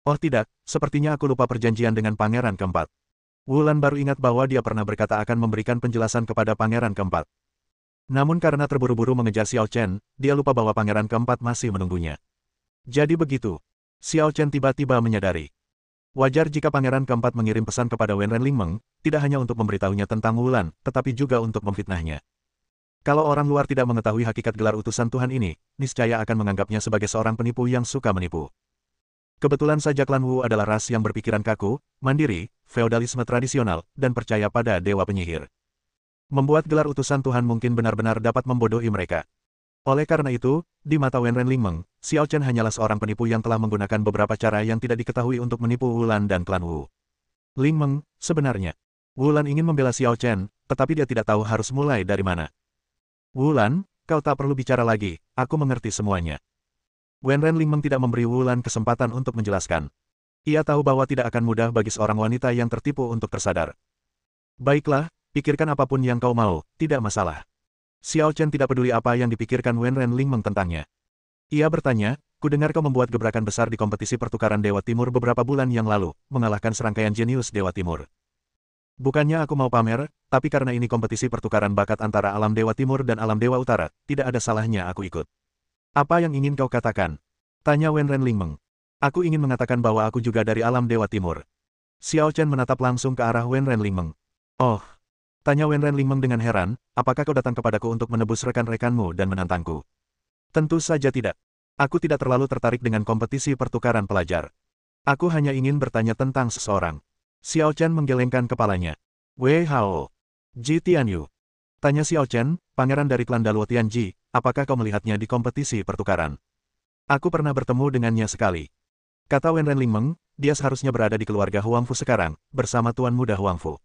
Oh tidak, sepertinya aku lupa perjanjian dengan pangeran keempat. Wulan baru ingat bahwa dia pernah berkata akan memberikan penjelasan kepada pangeran keempat. Namun karena terburu-buru mengejar Xiao Chen, dia lupa bahwa pangeran keempat masih menunggunya. Jadi begitu. Xiao Chen tiba-tiba menyadari. Wajar jika pangeran keempat mengirim pesan kepada Wenren Lingmeng, tidak hanya untuk memberitahunya tentang Wulan, tetapi juga untuk memfitnahnya. Kalau orang luar tidak mengetahui hakikat gelar utusan Tuhan ini, niscaya akan menganggapnya sebagai seorang penipu yang suka menipu. Kebetulan saja klan Wu adalah ras yang berpikiran kaku, mandiri, feodalisme tradisional, dan percaya pada dewa penyihir. Membuat gelar utusan Tuhan mungkin benar-benar dapat membodohi mereka. Oleh karena itu, di mata Wenren Lingmeng, Xiao Chen hanyalah seorang penipu yang telah menggunakan beberapa cara yang tidak diketahui untuk menipu Wulan dan klan Wu. Lingmeng, sebenarnya, Wulan ingin membela Xiao Chen, tetapi dia tidak tahu harus mulai dari mana. Wulan, kau tak perlu bicara lagi, aku mengerti semuanya. Wenren Lingmeng tidak memberi Wulan kesempatan untuk menjelaskan. Ia tahu bahwa tidak akan mudah bagi seorang wanita yang tertipu untuk tersadar. Baiklah, pikirkan apapun yang kau mau, tidak masalah. Xiao Chen tidak peduli apa yang dipikirkan Wenren Lingmeng tentangnya. Ia bertanya, kudengar kau membuat gebrakan besar di kompetisi pertukaran Dewa Timur beberapa bulan yang lalu, mengalahkan serangkaian jenius Dewa Timur. Bukannya aku mau pamer, tapi karena ini kompetisi pertukaran bakat antara alam Dewa Timur dan alam Dewa Utara, tidak ada salahnya aku ikut. Apa yang ingin kau katakan? Tanya Wenren Lingmeng. Aku ingin mengatakan bahwa aku juga dari alam Dewa Timur. Xiao Chen menatap langsung ke arah Wenren Lingmeng. Oh. Tanya Wenren Lingmeng dengan heran, apakah kau datang kepadaku untuk menebus rekan-rekanmu dan menantangku? Tentu saja tidak. Aku tidak terlalu tertarik dengan kompetisi pertukaran pelajar. Aku hanya ingin bertanya tentang seseorang. Xiao Chen menggelengkan kepalanya. Wei Hao. Ji Tianyu. Tanya Xiao Chen, pangeran dari klan Daluo Tianji, apakah kau melihatnya di kompetisi pertukaran? Aku pernah bertemu dengannya sekali. Kata Wenren Lingmeng, dia seharusnya berada di keluarga Huangfu sekarang, bersama Tuan Muda Huangfu.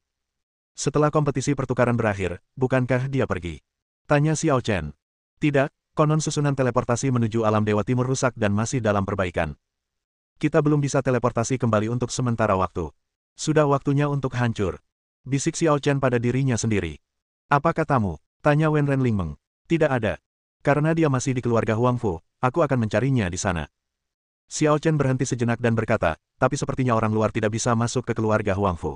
Setelah kompetisi pertukaran berakhir, bukankah dia pergi? Tanya Xiao Chen. Tidak, konon susunan teleportasi menuju alam Dewa Timur rusak dan masih dalam perbaikan. Kita belum bisa teleportasi kembali untuk sementara waktu. Sudah waktunya untuk hancur. Bisik Xiao Chen pada dirinya sendiri. Apa katamu? Tanya Wenren Lingmeng. Tidak ada. Karena dia masih di keluarga Huangfu, aku akan mencarinya di sana. Xiao Chen berhenti sejenak dan berkata, tapi sepertinya orang luar tidak bisa masuk ke keluarga Huangfu.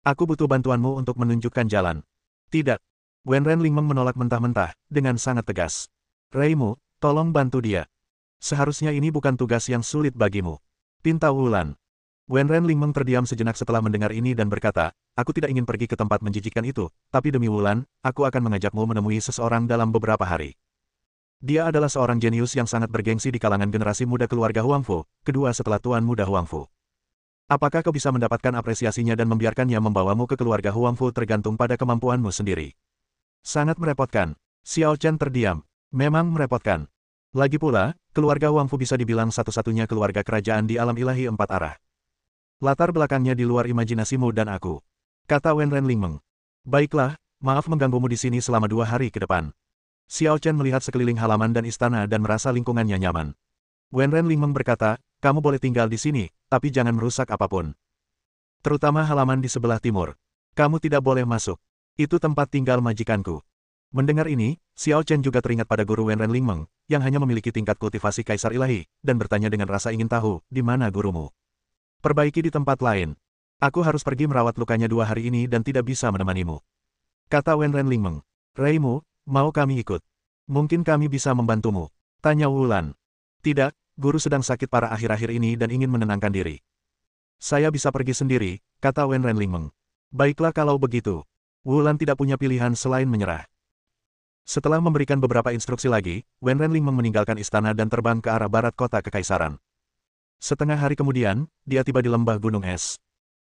Aku butuh bantuanmu untuk menunjukkan jalan. Tidak. Wenren Lingmeng menolak mentah-mentah, dengan sangat tegas. Reimu, tolong bantu dia. Seharusnya ini bukan tugas yang sulit bagimu. Pinta Wulan. Wenren Lingmeng terdiam sejenak setelah mendengar ini dan berkata, aku tidak ingin pergi ke tempat menjijikkan itu, tapi demi Wulan, aku akan mengajakmu menemui seseorang dalam beberapa hari. Dia adalah seorang jenius yang sangat bergengsi di kalangan generasi muda keluarga Huangfu, kedua setelah Tuan Muda Huangfu. Apakah kau bisa mendapatkan apresiasinya dan membiarkannya membawamu ke keluarga Huangfu tergantung pada kemampuanmu sendiri? Sangat merepotkan. Xiao Chen terdiam. Memang merepotkan. Lagi pula, keluarga Huangfu bisa dibilang satu-satunya keluarga kerajaan di alam ilahi empat arah. Latar belakangnya di luar imajinasimu dan aku. Kata Wenren Lingmeng. Baiklah, maaf mengganggumu di sini selama 2 hari ke depan. Xiao Chen melihat sekeliling halaman dan istana dan merasa lingkungannya nyaman. Wenren Lingmeng berkata, kamu boleh tinggal di sini, tapi jangan merusak apapun. Terutama halaman di sebelah timur. Kamu tidak boleh masuk. Itu tempat tinggal majikanku. Mendengar ini, Xiao Chen juga teringat pada guru Wenren Lingmeng, yang hanya memiliki tingkat kultivasi kaisar ilahi, dan bertanya dengan rasa ingin tahu, di mana gurumu? Perbaiki di tempat lain. Aku harus pergi merawat lukanya 2 hari ini dan tidak bisa menemanimu. Kata Wenren Lingmeng. Reimu, mau kami ikut? Mungkin kami bisa membantumu. Tanya Wulan. Tidak. Guru sedang sakit parah akhir-akhir ini dan ingin menenangkan diri. Saya bisa pergi sendiri, kata Wenren Lingmeng. Baiklah kalau begitu. Wulan tidak punya pilihan selain menyerah. Setelah memberikan beberapa instruksi lagi, Wenren Lingmeng meninggalkan istana dan terbang ke arah barat kota kekaisaran. Setengah hari kemudian, dia tiba di lembah gunung es.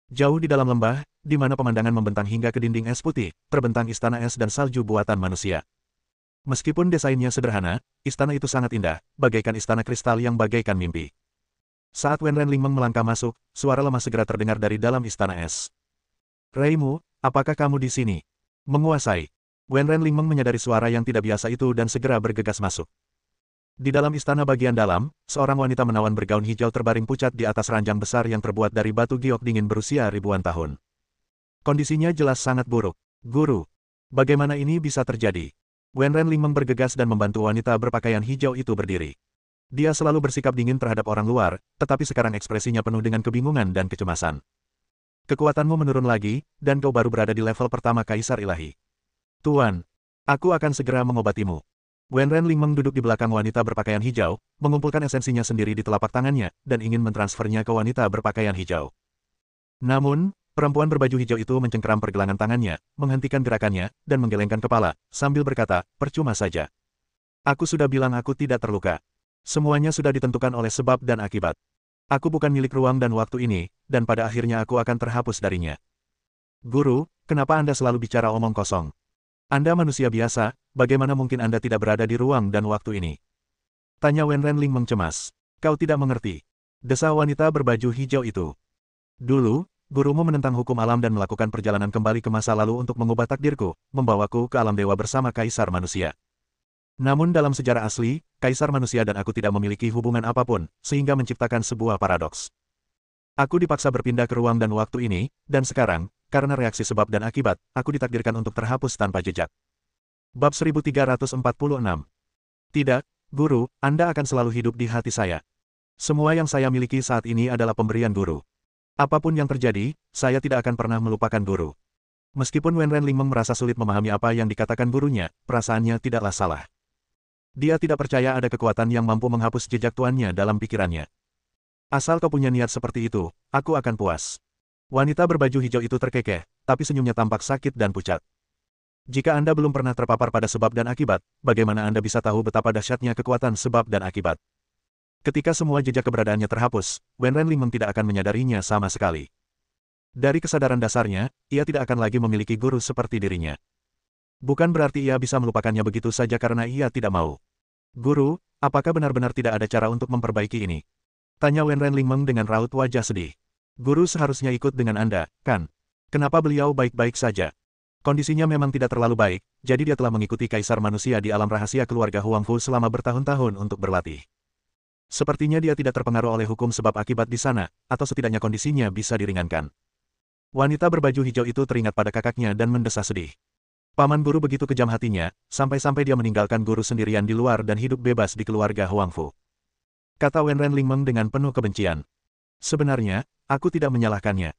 Jauh di dalam lembah, di mana pemandangan membentang hingga ke dinding es putih, terbentang istana es dan salju buatan manusia. Meskipun desainnya sederhana, istana itu sangat indah, bagaikan istana kristal yang bagaikan mimpi. Saat Wen Renlingmeng melangkah masuk, suara lemah segera terdengar dari dalam istana es. Reimu, apakah kamu di sini? Menguasai. Wen Renlingmeng menyadari suara yang tidak biasa itu dan segera bergegas masuk. Di dalam istana bagian dalam, seorang wanita menawan bergaun hijau terbaring pucat di atas ranjang besar yang terbuat dari batu giok dingin berusia ribuan tahun. Kondisinya jelas sangat buruk. Guru, bagaimana ini bisa terjadi? Wen Renlingmeng bergegas dan membantu wanita berpakaian hijau itu berdiri. Dia selalu bersikap dingin terhadap orang luar, tetapi sekarang ekspresinya penuh dengan kebingungan dan kecemasan. Kekuatanmu menurun lagi, dan kau baru berada di level pertama Kaisar Ilahi. Tuan, aku akan segera mengobatimu. Wen Renlingmeng duduk di belakang wanita berpakaian hijau, mengumpulkan esensinya sendiri di telapak tangannya, dan ingin mentransfernya ke wanita berpakaian hijau. Namun, perempuan berbaju hijau itu mencengkeram pergelangan tangannya, menghentikan gerakannya, dan menggelengkan kepala, sambil berkata, percuma saja. Aku sudah bilang aku tidak terluka. Semuanya sudah ditentukan oleh sebab dan akibat. Aku bukan milik ruang dan waktu ini, dan pada akhirnya aku akan terhapus darinya. Guru, kenapa Anda selalu bicara omong kosong? Anda manusia biasa, bagaimana mungkin Anda tidak berada di ruang dan waktu ini? Tanya Wen Renlingmeng cemas. Kau tidak mengerti. Desah wanita berbaju hijau itu. Dulu, gurumu menentang hukum alam dan melakukan perjalanan kembali ke masa lalu untuk mengubah takdirku, membawaku ke alam dewa bersama Kaisar Manusia. Namun dalam sejarah asli, Kaisar Manusia dan aku tidak memiliki hubungan apapun, sehingga menciptakan sebuah paradoks. Aku dipaksa berpindah ke ruang dan waktu ini, dan sekarang, karena reaksi sebab dan akibat, aku ditakdirkan untuk terhapus tanpa jejak. Bab 1346. Tidak, Guru, Anda akan selalu hidup di hati saya. Semua yang saya miliki saat ini adalah pemberian Guru. Apapun yang terjadi, saya tidak akan pernah melupakan Guru. Meskipun Wen Renlingmeng merasa sulit memahami apa yang dikatakan gurunya, perasaannya tidaklah salah. Dia tidak percaya ada kekuatan yang mampu menghapus jejak tuannya dalam pikirannya. Asal kau punya niat seperti itu, aku akan puas. Wanita berbaju hijau itu terkekeh, tapi senyumnya tampak sakit dan pucat. Jika Anda belum pernah terpapar pada sebab dan akibat, bagaimana Anda bisa tahu betapa dahsyatnya kekuatan sebab dan akibat? Ketika semua jejak keberadaannya terhapus, Wen Renlingmeng tidak akan menyadarinya sama sekali. Dari kesadaran dasarnya, ia tidak akan lagi memiliki guru seperti dirinya. Bukan berarti ia bisa melupakannya begitu saja karena ia tidak mau. Guru, apakah benar-benar tidak ada cara untuk memperbaiki ini? Tanya Wen Renlingmeng dengan raut wajah sedih. Guru seharusnya ikut dengan Anda, kan? Kenapa beliau baik-baik saja? Kondisinya memang tidak terlalu baik, jadi dia telah mengikuti Kaisar Manusia di alam rahasia keluarga Huangfu selama bertahun-tahun untuk berlatih. Sepertinya dia tidak terpengaruh oleh hukum sebab akibat di sana, atau setidaknya kondisinya bisa diringankan. Wanita berbaju hijau itu teringat pada kakaknya dan mendesah sedih. Paman guru begitu kejam hatinya, sampai-sampai dia meninggalkan guru sendirian di luar dan hidup bebas di keluarga Huangfu. Kata Wen Renlingmeng dengan penuh kebencian. Sebenarnya, aku tidak menyalahkannya.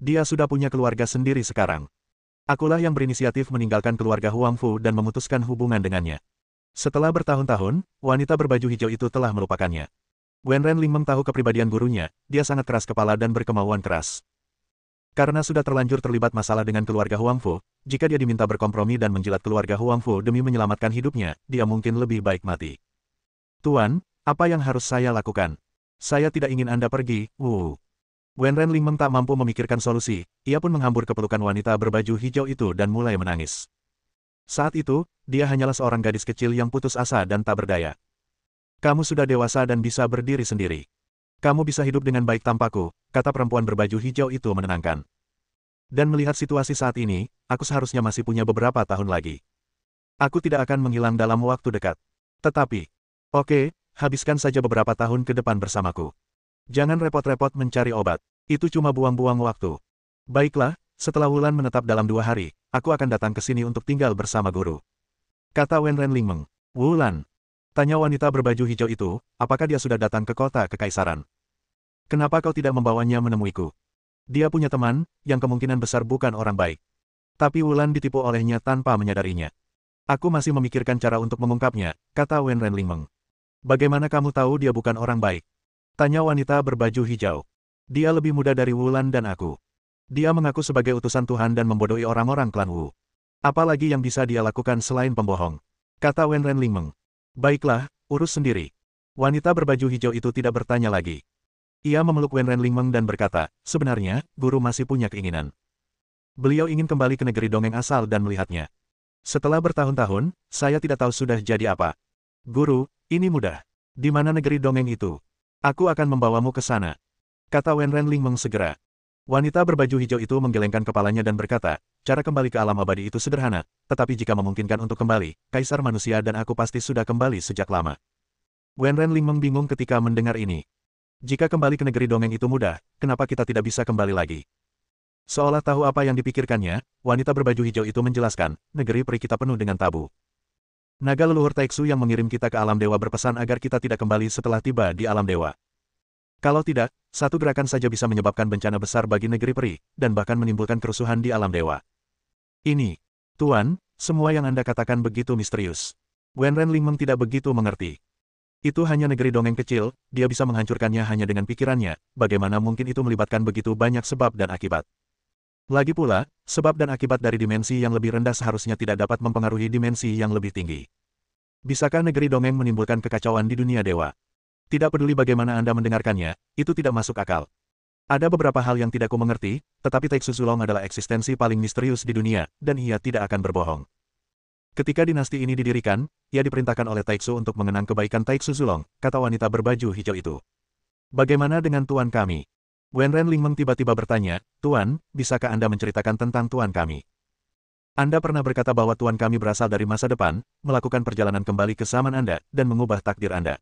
Dia sudah punya keluarga sendiri sekarang. Akulah yang berinisiatif meninggalkan keluarga Huangfu dan memutuskan hubungan dengannya. Setelah bertahun-tahun, wanita berbaju hijau itu telah melupakannya. Wen Renlingmeng tahu kepribadian gurunya, dia sangat keras kepala dan berkemauan keras. Karena sudah terlanjur terlibat masalah dengan keluarga Huangfu, jika dia diminta berkompromi dan menjilat keluarga Huangfu demi menyelamatkan hidupnya, dia mungkin lebih baik mati. Tuan, apa yang harus saya lakukan? Saya tidak ingin Anda pergi, Wen Renlingmeng tak mampu memikirkan solusi, ia pun menghambur ke pelukan wanita berbaju hijau itu dan mulai menangis. Saat itu, dia hanyalah seorang gadis kecil yang putus asa dan tak berdaya. Kamu sudah dewasa dan bisa berdiri sendiri. Kamu bisa hidup dengan baik tanpaku, kata perempuan berbaju hijau itu menenangkan. Dan melihat situasi saat ini, aku seharusnya masih punya beberapa tahun lagi. Aku tidak akan menghilang dalam waktu dekat. Tetapi, oke, habiskan saja beberapa tahun ke depan bersamaku. Jangan repot-repot mencari obat. Itu cuma buang-buang waktu. Baiklah, setelah Wulan menetap dalam 2 hari, aku akan datang ke sini untuk tinggal bersama guru. Kata Wen Renlingmeng. Wulan. Tanya wanita berbaju hijau itu, apakah dia sudah datang ke kota kekaisaran? Kenapa kau tidak membawanya menemuiku? Dia punya teman, yang kemungkinan besar bukan orang baik. Tapi Wulan ditipu olehnya tanpa menyadarinya. Aku masih memikirkan cara untuk mengungkapnya, kata Wen Renlingmeng. Bagaimana kamu tahu dia bukan orang baik? Tanya wanita berbaju hijau. Dia lebih muda dari Wulan dan aku. Dia mengaku sebagai utusan Tuhan dan membodohi orang-orang klan Wu. Apalagi yang bisa dia lakukan selain pembohong? Kata Wen Renlingmeng. Baiklah, urus sendiri. Wanita berbaju hijau itu tidak bertanya lagi. Ia memeluk Wenren Lingmeng dan berkata, sebenarnya, guru masih punya keinginan. Beliau ingin kembali ke negeri dongeng asal dan melihatnya. Setelah bertahun-tahun, saya tidak tahu sudah jadi apa. Guru, ini mudah. Di mana negeri dongeng itu? Aku akan membawamu ke sana. Kata Wenren Lingmeng segera. Wanita berbaju hijau itu menggelengkan kepalanya dan berkata, cara kembali ke alam abadi itu sederhana, tetapi jika memungkinkan untuk kembali, Kaisar Manusia dan aku pasti sudah kembali sejak lama. Wenren Lingmeng bingung ketika mendengar ini. Jika kembali ke negeri dongeng itu mudah, kenapa kita tidak bisa kembali lagi? Seolah tahu apa yang dipikirkannya, wanita berbaju hijau itu menjelaskan, negeri peri kita penuh dengan tabu. Naga leluhur Taiksu yang mengirim kita ke alam dewa berpesan agar kita tidak kembali setelah tiba di alam dewa. Kalau tidak, satu gerakan saja bisa menyebabkan bencana besar bagi negeri peri, dan bahkan menimbulkan kerusuhan di alam dewa. Ini, Tuan, semua yang Anda katakan begitu misterius. Wenren Lingmeng tidak begitu mengerti. Itu hanya negeri dongeng kecil, dia bisa menghancurkannya hanya dengan pikirannya, bagaimana mungkin itu melibatkan begitu banyak sebab dan akibat. Lagi pula, sebab dan akibat dari dimensi yang lebih rendah seharusnya tidak dapat mempengaruhi dimensi yang lebih tinggi. Bisakah negeri dongeng menimbulkan kekacauan di dunia dewa? Tidak peduli bagaimana Anda mendengarkannya, itu tidak masuk akal. Ada beberapa hal yang tidak ku mengerti, tetapi Taiksu Zulong adalah eksistensi paling misterius di dunia, dan ia tidak akan berbohong. Ketika dinasti ini didirikan, ia diperintahkan oleh Taiksu untuk mengenang kebaikan Taiksu Zulong, kata wanita berbaju hijau itu. Bagaimana dengan Tuan kami? Wenren Lingmeng tiba-tiba bertanya, Tuan, bisakah Anda menceritakan tentang Tuan kami? Anda pernah berkata bahwa Tuan kami berasal dari masa depan, melakukan perjalanan kembali ke zaman Anda, dan mengubah takdir Anda.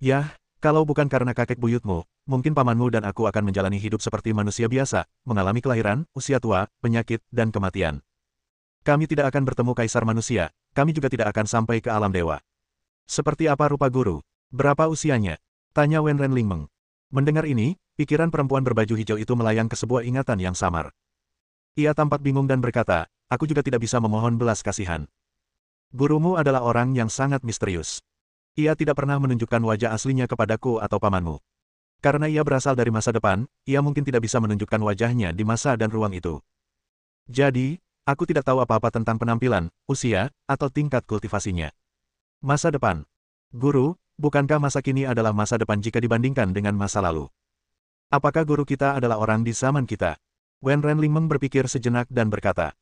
Yah, kalau bukan karena kakek buyutmu, mungkin pamanmu dan aku akan menjalani hidup seperti manusia biasa, mengalami kelahiran, usia tua, penyakit, dan kematian. Kami tidak akan bertemu Kaisar Manusia, kami juga tidak akan sampai ke alam dewa. Seperti apa rupa guru? Berapa usianya? Tanya Wenren Lingmeng. Mendengar ini, pikiran perempuan berbaju hijau itu melayang ke sebuah ingatan yang samar. Ia tampak bingung dan berkata, aku juga tidak bisa memohon belas kasihan. Gurumu adalah orang yang sangat misterius. Ia tidak pernah menunjukkan wajah aslinya kepadaku atau pamanmu. Karena ia berasal dari masa depan, ia mungkin tidak bisa menunjukkan wajahnya di masa dan ruang itu. Jadi, aku tidak tahu apa-apa tentang penampilan, usia, atau tingkat kultivasinya. Masa depan. Guru, bukankah masa kini adalah masa depan jika dibandingkan dengan masa lalu? Apakah guru kita adalah orang di zaman kita? Wenren Lingmeng berpikir sejenak dan berkata.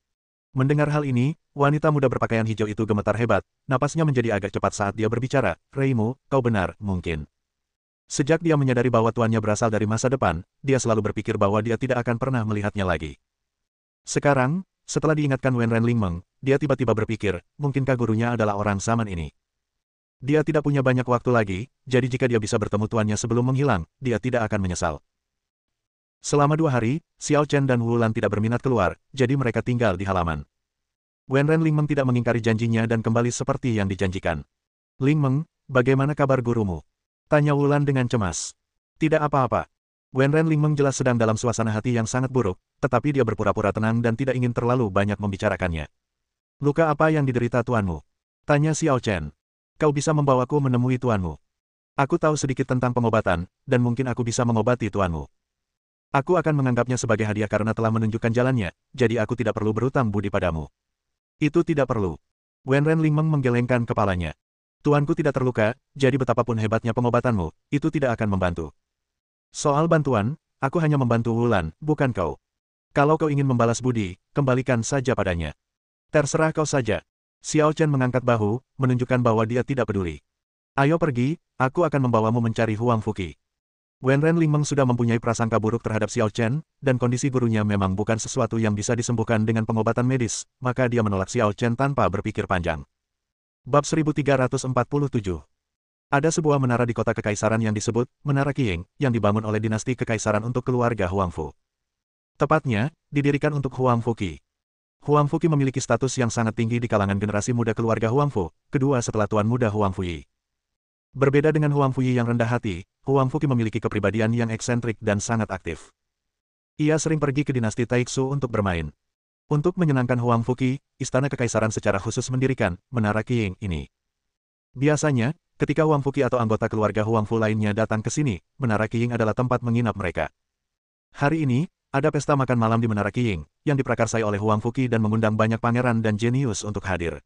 Mendengar hal ini, wanita muda berpakaian hijau itu gemetar hebat, napasnya menjadi agak cepat saat dia berbicara, Reimu, kau benar, mungkin. Sejak dia menyadari bahwa tuannya berasal dari masa depan, dia selalu berpikir bahwa dia tidak akan pernah melihatnya lagi. Sekarang, setelah diingatkan Wenren Lingmeng, dia tiba-tiba berpikir, mungkinkah gurunya adalah orang zaman ini? Dia tidak punya banyak waktu lagi, jadi jika dia bisa bertemu tuannya sebelum menghilang, dia tidak akan menyesal. Selama 2 hari, Xiao Chen dan Wu Lan tidak berminat keluar, jadi mereka tinggal di halaman. Wenren Lingmeng tidak mengingkari janjinya dan kembali seperti yang dijanjikan. Lingmeng, bagaimana kabar gurumu? Tanya Wu Lan dengan cemas. Tidak apa-apa. Wenren Lingmeng jelas sedang dalam suasana hati yang sangat buruk, tetapi dia berpura-pura tenang dan tidak ingin terlalu banyak membicarakannya. Luka apa yang diderita tuanmu? Tanya Xiao Chen. Kau bisa membawaku menemui tuanmu. Aku tahu sedikit tentang pengobatan, dan mungkin aku bisa mengobati tuanmu. Aku akan menganggapnya sebagai hadiah karena telah menunjukkan jalannya, jadi aku tidak perlu berutang budi padamu. Itu tidak perlu. Wenren Lingmeng menggelengkan kepalanya. Tuanku tidak terluka, jadi betapapun hebatnya pengobatanmu, itu tidak akan membantu. Soal bantuan, aku hanya membantu Wulan, bukan kau. Kalau kau ingin membalas budi, kembalikan saja padanya. Terserah kau saja. Xiao Chen mengangkat bahu, menunjukkan bahwa dia tidak peduli. Ayo pergi, aku akan membawamu mencari Huang Fuqi. Wenren Lingmeng sudah mempunyai prasangka buruk terhadap Xiao Chen, dan kondisi gurunya memang bukan sesuatu yang bisa disembuhkan dengan pengobatan medis, maka dia menolak Xiao Chen tanpa berpikir panjang. Bab 1347. Ada sebuah menara di kota kekaisaran yang disebut Menara Qiying, yang dibangun oleh dinasti kekaisaran untuk keluarga Huangfu. Tepatnya, didirikan untuk Huang Fuqi. Huang Fuqi memiliki status yang sangat tinggi di kalangan generasi muda keluarga Huangfu, kedua setelah tuan muda Huang Fuyi. Berbeda dengan Huang Fuyi yang rendah hati, Huang Fuqi memiliki kepribadian yang eksentrik dan sangat aktif. Ia sering pergi ke dinasti Taiksu untuk bermain. Untuk menyenangkan Huang Fuqi, istana kekaisaran secara khusus mendirikan Menara Qiying ini. Biasanya, ketika Huang Fuqi atau anggota keluarga Huangfu lainnya datang ke sini, Menara Qiying adalah tempat menginap mereka. Hari ini, ada pesta makan malam di Menara Qiying, yang diprakarsai oleh Huang Fuqi dan mengundang banyak pangeran dan jenius untuk hadir.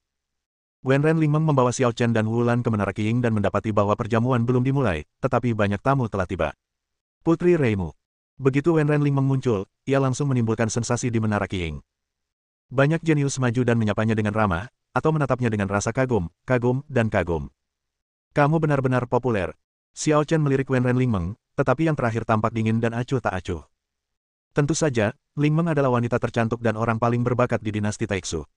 Wenren Lingmeng membawa Xiao Chen dan Wu Lan ke Menara Qiying dan mendapati bahwa perjamuan belum dimulai, tetapi banyak tamu telah tiba. Putri Reimu. Begitu Wen Renlingmeng muncul, ia langsung menimbulkan sensasi di Menara Qiying. Banyak jenius maju dan menyapanya dengan ramah, atau menatapnya dengan rasa kagum, dan kagum. Kamu benar-benar populer. Xiao Chen melirik Wen Renlingmeng, tetapi yang terakhir tampak dingin dan acuh tak acuh. Tentu saja, Lingmeng adalah wanita tercantik dan orang paling berbakat di dinasti Taixu.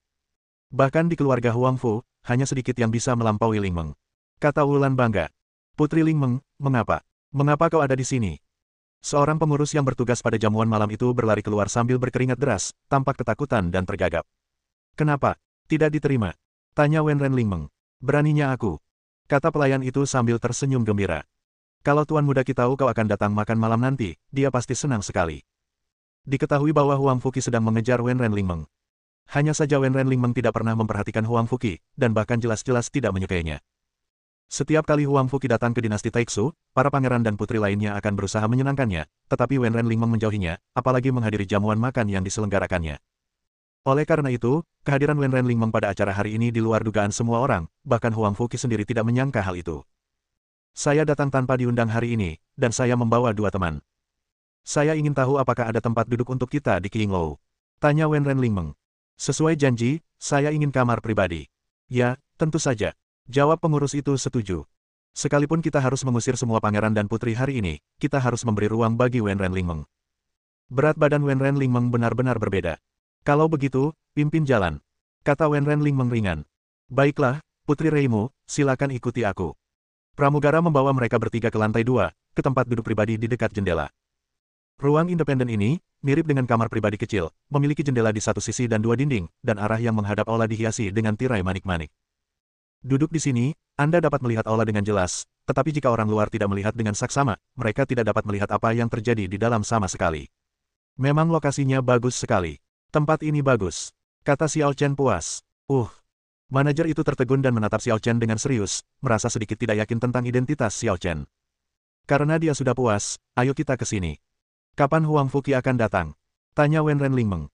Bahkan di keluarga Huangfu, hanya sedikit yang bisa melampaui Lingmeng. Kata Wulan bangga. Putri Lingmeng, mengapa? Mengapa kau ada di sini? Seorang pengurus yang bertugas pada jamuan malam itu berlari keluar sambil berkeringat deras, tampak ketakutan dan tergagap. Kenapa? Tidak diterima. Tanya Wen Renlingmeng. Beraninya aku. Kata pelayan itu sambil tersenyum gembira. Kalau Tuan Muda Qi tahu kau akan datang makan malam nanti, dia pasti senang sekali. Diketahui bahwa Huang Fuqi sedang mengejar Wen Renlingmeng. Hanya saja Wen Renlingmeng tidak pernah memperhatikan Huang Fuqi, dan bahkan jelas-jelas tidak menyukainya. Setiap kali Huang Fuqi datang ke dinasti Taixu, para pangeran dan putri lainnya akan berusaha menyenangkannya, tetapi Wen Renlingmeng menjauhinya, apalagi menghadiri jamuan makan yang diselenggarakannya. Oleh karena itu, kehadiran Wen Renlingmeng pada acara hari ini di luar dugaan semua orang, bahkan Huang Fuqi sendiri tidak menyangka hal itu. Saya datang tanpa diundang hari ini, dan saya membawa 2 teman. Saya ingin tahu apakah ada tempat duduk untuk kita di Qinglou. Tanya Wen Renlingmeng. Sesuai janji, saya ingin kamar pribadi. Ya, tentu saja. Jawab pengurus itu setuju. Sekalipun kita harus mengusir semua pangeran dan putri hari ini, kita harus memberi ruang bagi Wen Renlingmeng. Berat badan Wen Renlingmeng benar-benar berbeda. Kalau begitu, pimpin jalan. Kata Wen Renlingmeng ringan. Baiklah, Putri Reimu, silakan ikuti aku. Pramugara membawa mereka bertiga ke lantai 2, ke tempat duduk pribadi di dekat jendela. Ruang independen ini, mirip dengan kamar pribadi kecil, memiliki jendela di satu sisi dan 2 dinding, dan arah yang menghadap aula dihiasi dengan tirai manik-manik. Duduk di sini, Anda dapat melihat aula dengan jelas, tetapi jika orang luar tidak melihat dengan saksama, mereka tidak dapat melihat apa yang terjadi di dalam sama sekali. Memang lokasinya bagus sekali. Tempat ini bagus. Kata Xiao Chen puas. Manajer itu tertegun dan menatap Xiao Chen dengan serius, merasa sedikit tidak yakin tentang identitas Xiao Chen. Karena dia sudah puas, ayo kita ke sini. Kapan Huang Fuqi akan datang? Tanya Wen Renlingmeng.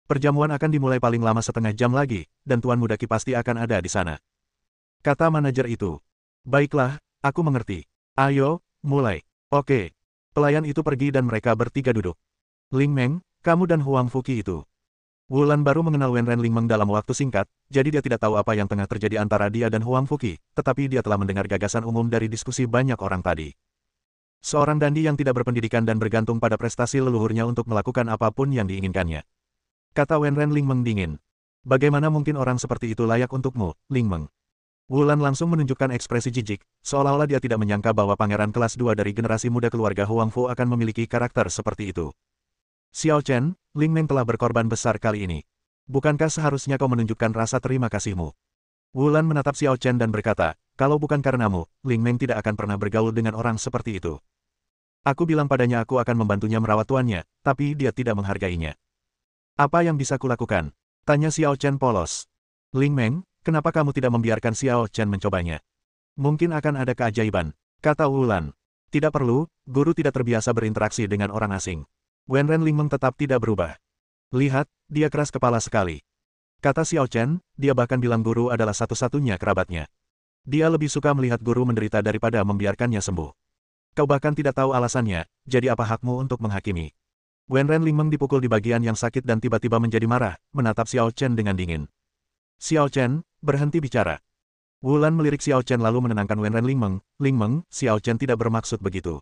Perjamuan akan dimulai paling lama setengah jam lagi, dan Tuan Muda Qi pasti akan ada di sana. Kata manajer itu. Baiklah, aku mengerti. Ayo, mulai. Oke. Pelayan itu pergi dan mereka bertiga duduk. Lingmeng, kamu dan Huang Fuqi itu. Wulan baru mengenal Wen Renlingmeng dalam waktu singkat, jadi dia tidak tahu apa yang tengah terjadi antara dia dan Huang Fuqi, tetapi dia telah mendengar gagasan umum dari diskusi banyak orang tadi. Seorang dandi yang tidak berpendidikan dan bergantung pada prestasi leluhurnya untuk melakukan apapun yang diinginkannya. Kata Wen Renlingmeng dingin. Bagaimana mungkin orang seperti itu layak untukmu, Lingmeng? Wulan langsung menunjukkan ekspresi jijik, seolah-olah dia tidak menyangka bahwa pangeran kelas 2 dari generasi muda keluarga Huangfu akan memiliki karakter seperti itu. Xiao Chen, Lingmeng telah berkorban besar kali ini. Bukankah seharusnya kau menunjukkan rasa terima kasihmu? Wulan menatap Xiao Chen dan berkata, kalau bukan karenamu, Lingmeng tidak akan pernah bergaul dengan orang seperti itu. Aku bilang padanya aku akan membantunya merawat tuannya, tapi dia tidak menghargainya. Apa yang bisa kulakukan? Tanya Xiao Chen polos. Lingmeng, kenapa kamu tidak membiarkan Xiao Chen mencobanya? Mungkin akan ada keajaiban, kata Wulan. Tidak perlu, guru tidak terbiasa berinteraksi dengan orang asing. Wen Renlingmeng tetap tidak berubah. Lihat, dia keras kepala sekali. Kata Xiao Chen, dia bahkan bilang guru adalah satu-satunya kerabatnya. Dia lebih suka melihat guru menderita daripada membiarkannya sembuh. Kau bahkan tidak tahu alasannya, jadi apa hakmu untuk menghakimi? Wen Renlingmeng dipukul di bagian yang sakit dan tiba-tiba menjadi marah, menatap Xiao Chen dengan dingin. Xiao Chen, berhenti bicara. Wulan melirik Xiao Chen lalu menenangkan Wen Renlingmeng. Lingmeng, Xiao Chen tidak bermaksud begitu.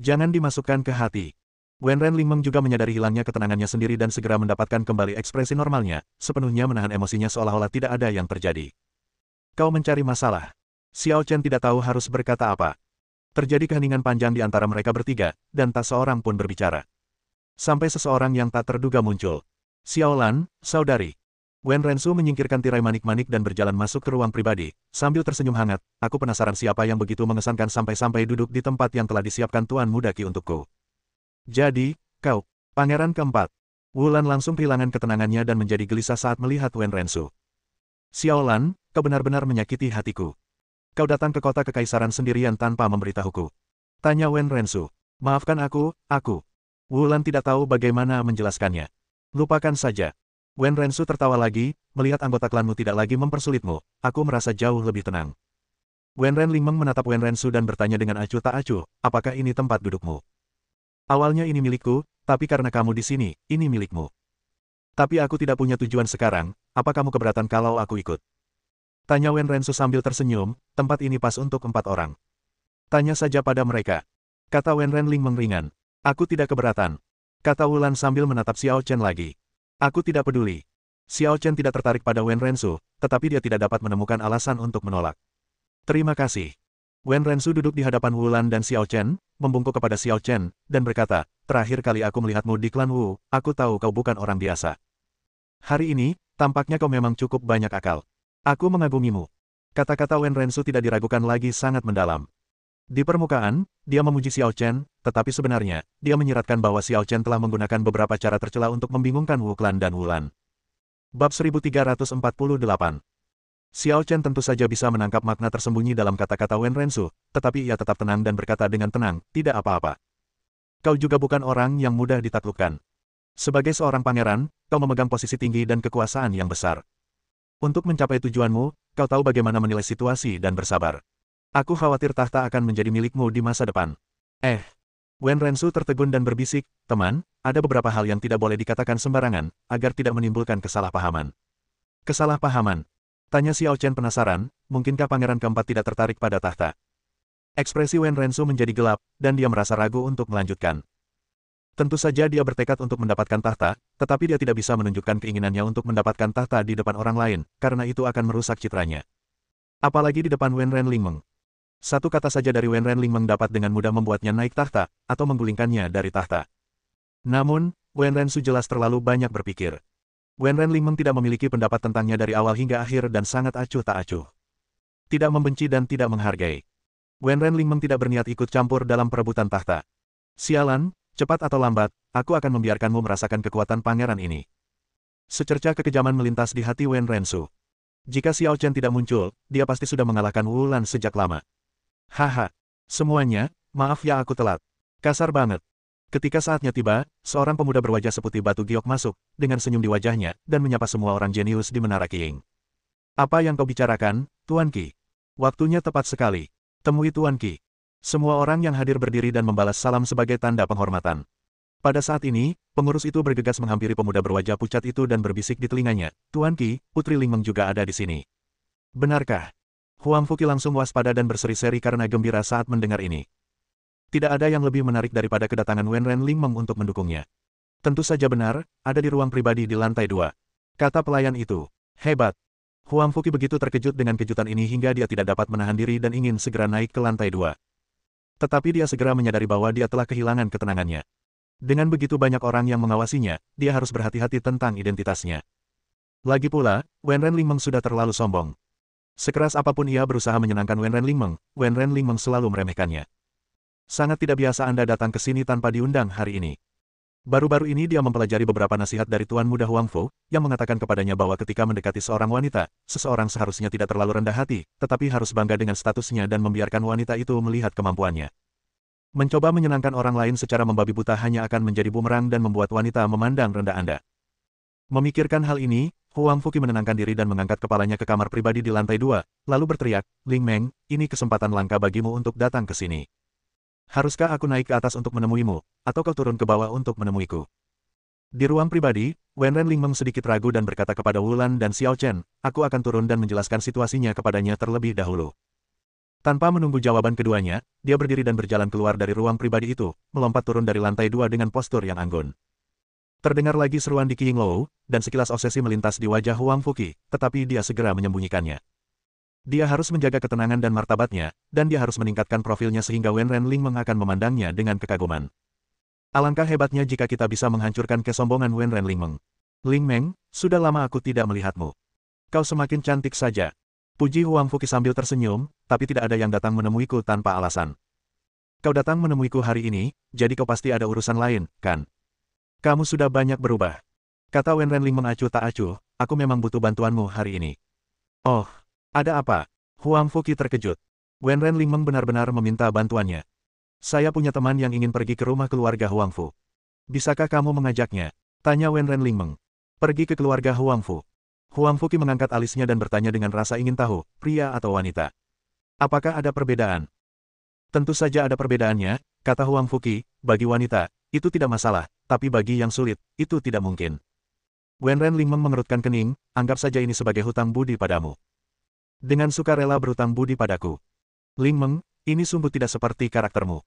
Jangan dimasukkan ke hati. Wen Renlingmeng juga menyadari hilangnya ketenangannya sendiri dan segera mendapatkan kembali ekspresi normalnya, sepenuhnya menahan emosinya seolah-olah tidak ada yang terjadi. Kau mencari masalah. Xiao Chen tidak tahu harus berkata apa. Terjadi keheningan panjang di antara mereka bertiga, dan tak seorang pun berbicara. Sampai seseorang yang tak terduga muncul. Xiao Lan, saudari. Wen Rensu menyingkirkan tirai manik-manik dan berjalan masuk ke ruang pribadi, sambil tersenyum hangat. Aku penasaran siapa yang begitu mengesankan sampai-sampai duduk di tempat yang telah disiapkan Tuan Muda Qi untukku. Jadi, kau, pangeran keempat. Wulan langsung kehilangan ketenangannya dan menjadi gelisah saat melihat Wen Rensu. Xiao Lan, kau benar-benar menyakiti hatiku. Kau datang ke kota kekaisaran sendirian tanpa memberitahuku. Tanya Wen Rensu. Maafkan aku. Wulan tidak tahu bagaimana menjelaskannya. Lupakan saja. Wen Rensu tertawa lagi, melihat anggota klanmu tidak lagi mempersulitmu, aku merasa jauh lebih tenang. Wen Renlingmeng menatap Wen Rensu dan bertanya dengan acuh tak acuh, apakah ini tempat dudukmu? Awalnya ini milikku, tapi karena kamu di sini, ini milikmu. Tapi aku tidak punya tujuan sekarang, apa kamu keberatan kalau aku ikut? Tanya Wen Rensu sambil tersenyum, tempat ini pas untuk 4 orang. Tanya saja pada mereka. Kata Wen Renling mengringan. Aku tidak keberatan. Kata Wulan sambil menatap Xiao Chen lagi. Aku tidak peduli. Xiao Chen tidak tertarik pada Wen Rensu, tetapi dia tidak dapat menemukan alasan untuk menolak. Terima kasih. Wen Rensu duduk di hadapan Wulan dan Xiao Chen, membungkuk kepada Xiao Chen, dan berkata, terakhir kali aku melihatmu di klan Wu, aku tahu kau bukan orang biasa. Hari ini, tampaknya kau memang cukup banyak akal. Aku mengagumimu. Kata-kata Wen Rensu tidak diragukan lagi sangat mendalam. Di permukaan, dia memuji Xiao Chen, tetapi sebenarnya, dia menyiratkan bahwa Xiao Chen telah menggunakan beberapa cara tercela untuk membingungkan Wu Clan dan Wulan. Bab 1348. Xiao Chen tentu saja bisa menangkap makna tersembunyi dalam kata-kata Wen Rensu, tetapi ia tetap tenang dan berkata dengan tenang, tidak apa-apa. Kau juga bukan orang yang mudah ditaklukkan. Sebagai seorang pangeran, kau memegang posisi tinggi dan kekuasaan yang besar. Untuk mencapai tujuanmu, kau tahu bagaimana menilai situasi dan bersabar. Aku khawatir tahta akan menjadi milikmu di masa depan. Wen Rensu tertegun dan berbisik, teman, ada beberapa hal yang tidak boleh dikatakan sembarangan, agar tidak menimbulkan kesalahpahaman. Kesalahpahaman? Tanya Xiao Chen penasaran, mungkinkah pangeran keempat tidak tertarik pada tahta? Ekspresi Wen Rensu menjadi gelap, dan dia merasa ragu untuk melanjutkan. Tentu saja dia bertekad untuk mendapatkan tahta, tetapi dia tidak bisa menunjukkan keinginannya untuk mendapatkan tahta di depan orang lain, karena itu akan merusak citranya. Apalagi di depan Wen Renlingmeng. Satu kata saja dari Wen Renlingmeng dapat dengan mudah membuatnya naik tahta, atau menggulingkannya dari tahta. Namun, Wen Rensu jelas terlalu banyak berpikir. Wen Renlingmeng tidak memiliki pendapat tentangnya dari awal hingga akhir dan sangat acuh tak acuh. Tidak membenci dan tidak menghargai. Wen Renlingmeng tidak berniat ikut campur dalam perebutan tahta. Sialan, cepat atau lambat, aku akan membiarkanmu merasakan kekuatan pangeran ini. Secerca kekejaman melintas di hati Wen Rensu. Jika Xiao Chen tidak muncul, dia pasti sudah mengalahkan Wulan sejak lama. Haha. Semuanya, maaf ya aku telat. Kasar banget. Ketika saatnya tiba, seorang pemuda berwajah seputih batu giok masuk, dengan senyum di wajahnya, dan menyapa semua orang jenius di Menara Qing. Apa yang kau bicarakan, Tuan Qi? Waktunya tepat sekali. Temui Tuan Qi. Semua orang yang hadir berdiri dan membalas salam sebagai tanda penghormatan. Pada saat ini, pengurus itu bergegas menghampiri pemuda berwajah pucat itu dan berbisik di telinganya, Tuan Qi, Putri Lingmeng juga ada di sini. Benarkah? Huang Fuqi langsung waspada dan berseri-seri karena gembira saat mendengar ini. Tidak ada yang lebih menarik daripada kedatangan Wen Renlingmeng untuk mendukungnya. Tentu saja benar, ada di ruang pribadi di lantai 2. Kata pelayan itu. Hebat. Huang Fuqi begitu terkejut dengan kejutan ini hingga dia tidak dapat menahan diri dan ingin segera naik ke lantai 2. Tetapi dia segera menyadari bahwa dia telah kehilangan ketenangannya. Dengan begitu banyak orang yang mengawasinya, dia harus berhati-hati tentang identitasnya. Lagi pula, Wen Renlingmeng sudah terlalu sombong. Sekeras apapun ia berusaha menyenangkan Wen Renlingmeng selalu meremehkannya. Sangat tidak biasa Anda datang ke sini tanpa diundang hari ini. Baru-baru ini dia mempelajari beberapa nasihat dari Tuan Muda Huang Fu, yang mengatakan kepadanya bahwa ketika mendekati seorang wanita, seseorang seharusnya tidak terlalu rendah hati, tetapi harus bangga dengan statusnya dan membiarkan wanita itu melihat kemampuannya. Mencoba menyenangkan orang lain secara membabi buta hanya akan menjadi bumerang dan membuat wanita memandang rendah Anda. Memikirkan hal ini, Huang Fuqi menenangkan diri dan mengangkat kepalanya ke kamar pribadi di lantai 2, lalu berteriak, Ling Meng, ini kesempatan langka bagimu untuk datang ke sini. Haruskah aku naik ke atas untuk menemuimu, atau kau turun ke bawah untuk menemuiku? Di ruang pribadi, Wen Renlingmeng sedikit ragu dan berkata kepada Wulan dan Xiao Chen, aku akan turun dan menjelaskan situasinya kepadanya terlebih dahulu. Tanpa menunggu jawaban keduanya, dia berdiri dan berjalan keluar dari ruang pribadi itu, melompat turun dari lantai 2 dengan postur yang anggun. Terdengar lagi seruan di Qinglou, dan sekilas obsesi melintas di wajah Huang Fuqi, tetapi dia segera menyembunyikannya. Dia harus menjaga ketenangan dan martabatnya, dan dia harus meningkatkan profilnya sehingga Wen Renlingmeng akan memandangnya dengan kekaguman. Alangkah hebatnya jika kita bisa menghancurkan kesombongan Wen Renlingmeng. Ling Meng, sudah lama aku tidak melihatmu. Kau semakin cantik saja. Puji Huang Fuqi sambil tersenyum, tapi tidak ada yang datang menemuiku tanpa alasan. Kau datang menemuiku hari ini, jadi kau pasti ada urusan lain, kan? Kamu sudah banyak berubah. Kata Wen Renlingmeng acuh tak acuh, aku memang butuh bantuanmu hari ini. Oh. Ada apa? Huang Fuqi terkejut. Wen Renlingmeng benar-benar meminta bantuannya. Saya punya teman yang ingin pergi ke rumah keluarga Huang Fu. Bisakah kamu mengajaknya? Tanya Wen Renlingmeng. Pergi ke keluarga Huang Fu. Huang Fuqi mengangkat alisnya dan bertanya dengan rasa ingin tahu, pria atau wanita. Apakah ada perbedaan? Tentu saja ada perbedaannya, kata Huang Fuqi, bagi wanita, itu tidak masalah, tapi bagi yang sulit, itu tidak mungkin. Wenren Lingmeng mengerutkan kening, anggap saja ini sebagai hutang budi padamu. Dengan sukarela berhutang budi padaku. Lingmeng, ini sungguh tidak seperti karaktermu.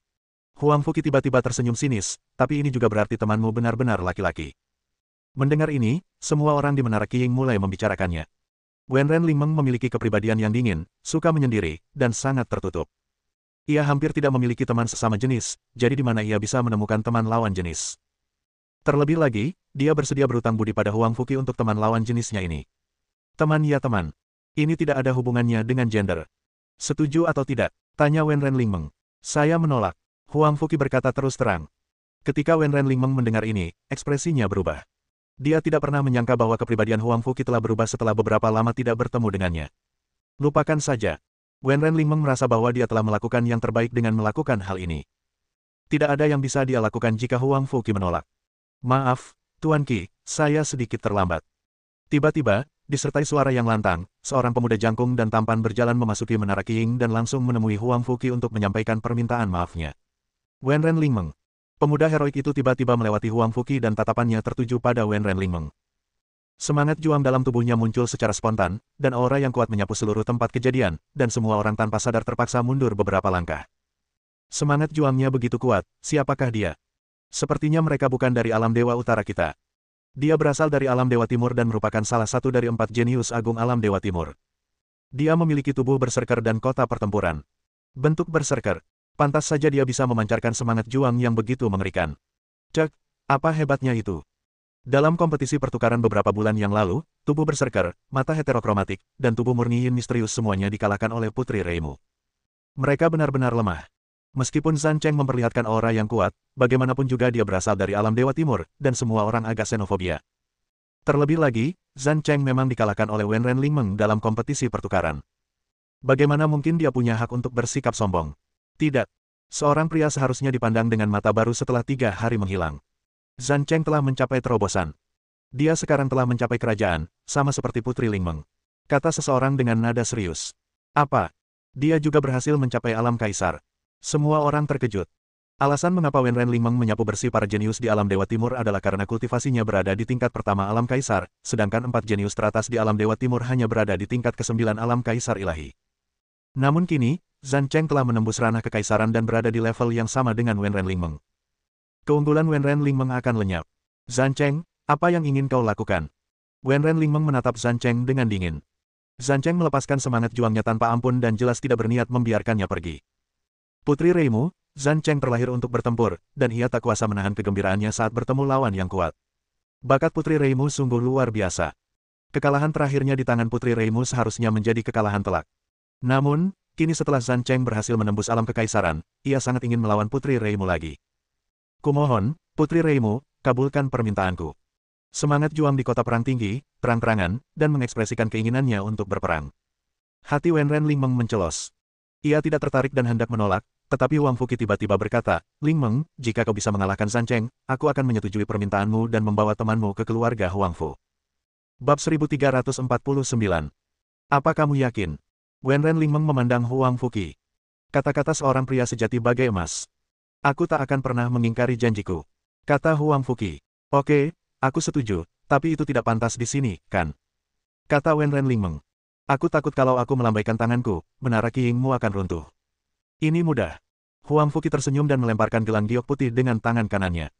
Huang Fuqi tiba-tiba tersenyum sinis, tapi ini juga berarti temanmu benar-benar laki-laki. Mendengar ini, semua orang di Menara Qiying mulai membicarakannya. Wenren Lingmeng memiliki kepribadian yang dingin, suka menyendiri, dan sangat tertutup. Ia hampir tidak memiliki teman sesama jenis, jadi di mana ia bisa menemukan teman lawan jenis. Terlebih lagi, dia bersedia berutang budi pada Huang Fuqi untuk teman lawan jenisnya ini. Teman ya teman. Ini tidak ada hubungannya dengan gender. Setuju atau tidak? Tanya Wenren Lingmeng. Saya menolak. Huang Fuqi berkata terus terang. Ketika Wenren Lingmeng mendengar ini, ekspresinya berubah. Dia tidak pernah menyangka bahwa kepribadian Huang Fuqi telah berubah setelah beberapa lama tidak bertemu dengannya. Lupakan saja. Wenren Lingmeng merasa bahwa dia telah melakukan yang terbaik dengan melakukan hal ini. Tidak ada yang bisa dia lakukan jika Huang Fuqi menolak. Maaf, Tuan Qi, saya sedikit terlambat. Tiba-tiba, disertai suara yang lantang, seorang pemuda jangkung dan tampan berjalan memasuki Menara Qiying dan langsung menemui Huang Fuqi untuk menyampaikan permintaan maafnya. Wenren Lingmeng. Pemuda heroik itu tiba-tiba melewati Huang Fuqi dan tatapannya tertuju pada Wenren Lingmeng. Semangat juang dalam tubuhnya muncul secara spontan, dan aura yang kuat menyapu seluruh tempat kejadian, dan semua orang tanpa sadar terpaksa mundur beberapa langkah. Semangat juangnya begitu kuat, siapakah dia? Sepertinya mereka bukan dari alam Dewa Utara kita. Dia berasal dari alam Dewa Timur dan merupakan salah satu dari 4 jenius agung alam Dewa Timur. Dia memiliki tubuh berserker dan kota pertempuran. Bentuk berserker. Pantas saja dia bisa memancarkan semangat juang yang begitu mengerikan. Cek, apa hebatnya itu? Dalam kompetisi pertukaran beberapa bulan yang lalu, tubuh berserker, mata heterokromatik, dan tubuh murni yin misterius semuanya dikalahkan oleh Putri Reimu. Mereka benar-benar lemah. Meskipun Zhan Cheng memperlihatkan aura yang kuat, bagaimanapun juga dia berasal dari alam Dewa Timur, dan semua orang agak xenofobia. Terlebih lagi, Zhan Cheng memang dikalahkan oleh Wenren Lingmeng dalam kompetisi pertukaran. Bagaimana mungkin dia punya hak untuk bersikap sombong? Tidak. Seorang pria seharusnya dipandang dengan mata baru setelah 3 hari menghilang. Zhan Cheng telah mencapai terobosan. Dia sekarang telah mencapai kerajaan, sama seperti Putri Lingmeng. Kata seseorang dengan nada serius. Apa? Dia juga berhasil mencapai alam kaisar. Semua orang terkejut. Alasan mengapa Wenren Lingmeng menyapu bersih para jenius di alam Dewa Timur adalah karena kultivasinya berada di tingkat pertama alam kaisar, sedangkan 4 jenius teratas di alam Dewa Timur hanya berada di tingkat ke-9 alam kaisar ilahi. Namun kini, Zhan Cheng telah menembus ranah kekaisaran dan berada di level yang sama dengan Wenren Lingmeng. Keunggulan Wenren Lingmeng akan lenyap. Zhan Cheng, apa yang ingin kau lakukan? Wenren Lingmeng menatap Zhan Cheng dengan dingin. Zhan Cheng melepaskan semangat juangnya tanpa ampun dan jelas tidak berniat membiarkannya pergi. Putri Reimu, Zhan Cheng terlahir untuk bertempur, dan ia tak kuasa menahan kegembiraannya saat bertemu lawan yang kuat. Bakat Putri Reimu sungguh luar biasa. Kekalahan terakhirnya di tangan Putri Reimu seharusnya menjadi kekalahan telak. Namun, kini setelah Zhan Cheng berhasil menembus alam kekaisaran, ia sangat ingin melawan Putri Reimu lagi. Kumohon, Putri Reimu, kabulkan permintaanku. Semangat juang di kota perang tinggi, terang-terangan, dan mengekspresikan keinginannya untuk berperang. Hati Wenren Lingmeng mencelos. Ia tidak tertarik dan hendak menolak, tetapi Huang Fuqi tiba-tiba berkata, Lingmeng, jika kau bisa mengalahkan Zhan Cheng, aku akan menyetujui permintaanmu dan membawa temanmu ke keluarga Huang Fu. Bab 1349. Apa kamu yakin? Wenren Lingmeng memandang Huang Fuqi. Kata-kata seorang pria sejati bagai emas. Aku tak akan pernah mengingkari janjiku. Kata Huang Fuqi. Oke, aku setuju, tapi itu tidak pantas di sini, kan? Kata Wenren Lingmeng. Aku takut kalau aku melambaikan tanganku, Menara Qiyingmu akan runtuh. Ini mudah. Huang Fuqi tersenyum dan melemparkan gelang giok putih dengan tangan kanannya.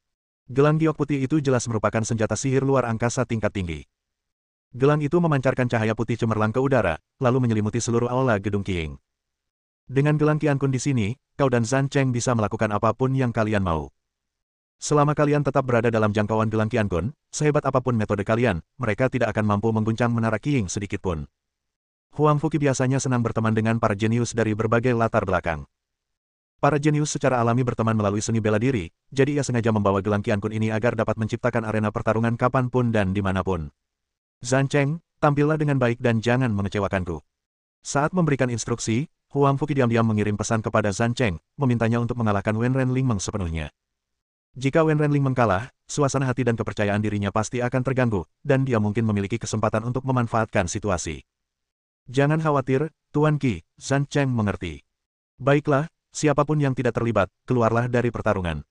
Gelang giok putih itu jelas merupakan senjata sihir luar angkasa tingkat tinggi. Gelang itu memancarkan cahaya putih cemerlang ke udara, lalu menyelimuti seluruh aula gedung Qiying. Dengan gelang Qiankun di sini, kau dan Zhan Cheng bisa melakukan apapun yang kalian mau. Selama kalian tetap berada dalam jangkauan gelang Qiankun, sehebat apapun metode kalian, mereka tidak akan mampu mengguncang Menara Qiying sedikitpun. Huang Fuqi biasanya senang berteman dengan para jenius dari berbagai latar belakang. Para jenius secara alami berteman melalui seni bela diri, jadi ia sengaja membawa gelang Qiankun ini agar dapat menciptakan arena pertarungan kapanpun dan dimanapun. Zhan Cheng, tampillah dengan baik dan jangan mengecewakanku. Saat memberikan instruksi, Huang Fuqi diam-diam mengirim pesan kepada Zhan Cheng, memintanya untuk mengalahkan Wenren Lingmeng sepenuhnya. Jika Wenren Lingmeng kalah, suasana hati dan kepercayaan dirinya pasti akan terganggu, dan dia mungkin memiliki kesempatan untuk memanfaatkan situasi. Jangan khawatir, Tuan Qi, Zhan Cheng mengerti. Baiklah, siapapun yang tidak terlibat, keluarlah dari pertarungan.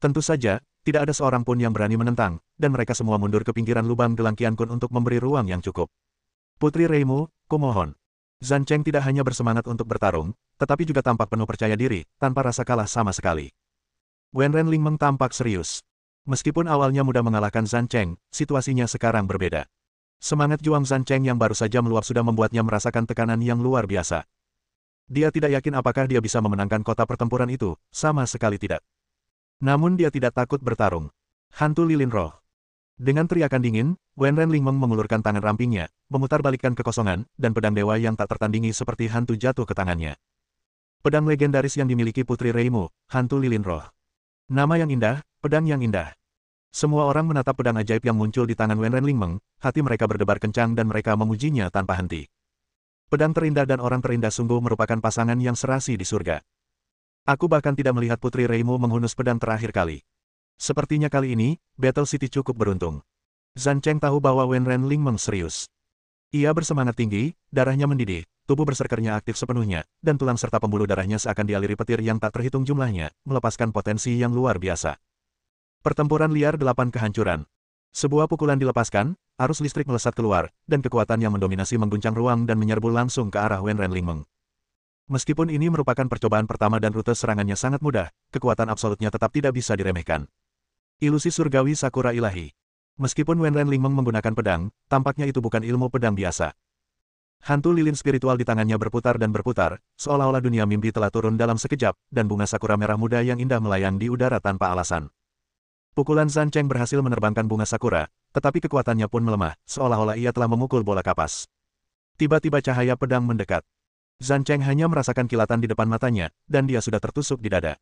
Tentu saja, tidak ada seorang pun yang berani menentang, dan mereka semua mundur ke pinggiran lubang gelang Qian Kun untuk memberi ruang yang cukup. Putri Reimu, kumohon. Zhan Cheng tidak hanya bersemangat untuk bertarung, tetapi juga tampak penuh percaya diri, tanpa rasa kalah sama sekali. Wenren Lingmeng tampak serius. Meskipun awalnya mudah mengalahkan Zhan Cheng, situasinya sekarang berbeda. Semangat juang Zhan Cheng yang baru saja meluap sudah membuatnya merasakan tekanan yang luar biasa. Dia tidak yakin apakah dia bisa memenangkan kota pertempuran itu, sama sekali tidak. Namun dia tidak takut bertarung. Hantu Lilin Roh. Dengan teriakan dingin, Wenren Lingmeng mengulurkan tangan rampingnya, memutarbalikkan kekosongan, dan pedang dewa yang tak tertandingi seperti hantu jatuh ke tangannya. Pedang legendaris yang dimiliki Putri Reimu, Hantu Lilin Roh. Nama yang indah, pedang yang indah. Semua orang menatap pedang ajaib yang muncul di tangan Wenren Lingmeng, hati mereka berdebar kencang dan mereka memujinya tanpa henti. Pedang terindah dan orang terindah sungguh merupakan pasangan yang serasi di surga. Aku bahkan tidak melihat Putri Reimu menghunus pedang terakhir kali. Sepertinya kali ini, Battle City cukup beruntung. Zhan Cheng tahu bahwa Wenren Lingmeng serius. Ia bersemangat tinggi, darahnya mendidih, tubuh berserkernya aktif sepenuhnya, dan tulang serta pembuluh darahnya seakan dialiri petir yang tak terhitung jumlahnya, melepaskan potensi yang luar biasa. Pertempuran liar 8 kehancuran. Sebuah pukulan dilepaskan, arus listrik melesat keluar, dan kekuatan yang mendominasi mengguncang ruang dan menyerbu langsung ke arah Wenren Lingmeng. Meskipun ini merupakan percobaan pertama dan rute serangannya sangat mudah, kekuatan absolutnya tetap tidak bisa diremehkan. Ilusi surgawi Sakura Ilahi. Meskipun Wenren Lingmeng menggunakan pedang, tampaknya itu bukan ilmu pedang biasa. Hantu lilin spiritual di tangannya berputar dan berputar, seolah-olah dunia mimpi telah turun dalam sekejap, dan bunga sakura merah muda yang indah melayang di udara tanpa alasan. Pukulan Zhan Cheng berhasil menerbangkan bunga sakura, tetapi kekuatannya pun melemah, seolah-olah ia telah memukul bola kapas. Tiba-tiba cahaya pedang mendekat. Zhan Cheng hanya merasakan kilatan di depan matanya, dan dia sudah tertusuk di dada.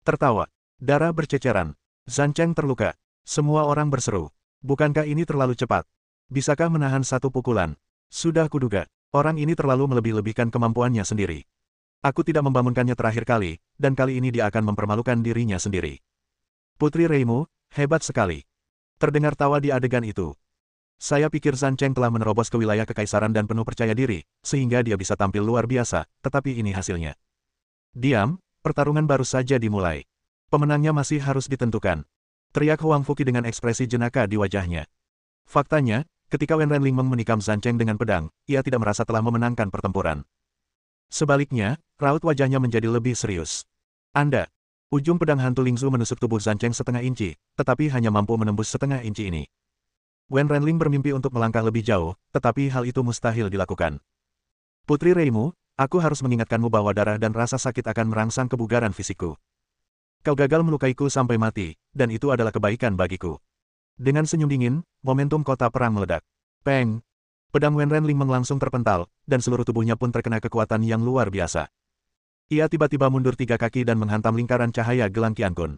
Tertawa. Darah berceceran. Zhan Cheng terluka. Semua orang berseru. Bukankah ini terlalu cepat? Bisakah menahan satu pukulan? Sudah kuduga. Orang ini terlalu melebih-lebihkan kemampuannya sendiri. Aku tidak membangunkannya terakhir kali, dan kali ini dia akan mempermalukan dirinya sendiri. Putri Reimu, hebat sekali. Terdengar tawa di adegan itu. Saya pikir Zhan Cheng telah menerobos ke wilayah kekaisaran dan penuh percaya diri, sehingga dia bisa tampil luar biasa, tetapi ini hasilnya. Diam, pertarungan baru saja dimulai. Pemenangnya masih harus ditentukan. Teriak Huang Fuqi dengan ekspresi jenaka di wajahnya. Faktanya, ketika Wenren Lingmeng menikam Zhan Cheng dengan pedang, ia tidak merasa telah memenangkan pertempuran. Sebaliknya, raut wajahnya menjadi lebih serius. Anda. Ujung pedang hantu Lingzu menusuk tubuh Zhan Cheng setengah inci, tetapi hanya mampu menembus setengah inci ini. Wenren Ling bermimpi untuk melangkah lebih jauh, tetapi hal itu mustahil dilakukan. Putri Reimu, aku harus mengingatkanmu bahwa darah dan rasa sakit akan merangsang kebugaran fisikku. Kau gagal melukaiku sampai mati, dan itu adalah kebaikan bagiku. Dengan senyum dingin, momentum kota perang meledak. Peng! Pedang Wenren Lingmeng langsung terpental, dan seluruh tubuhnya pun terkena kekuatan yang luar biasa. Ia tiba-tiba mundur 3 kaki dan menghantam lingkaran cahaya gelang Qian Kun.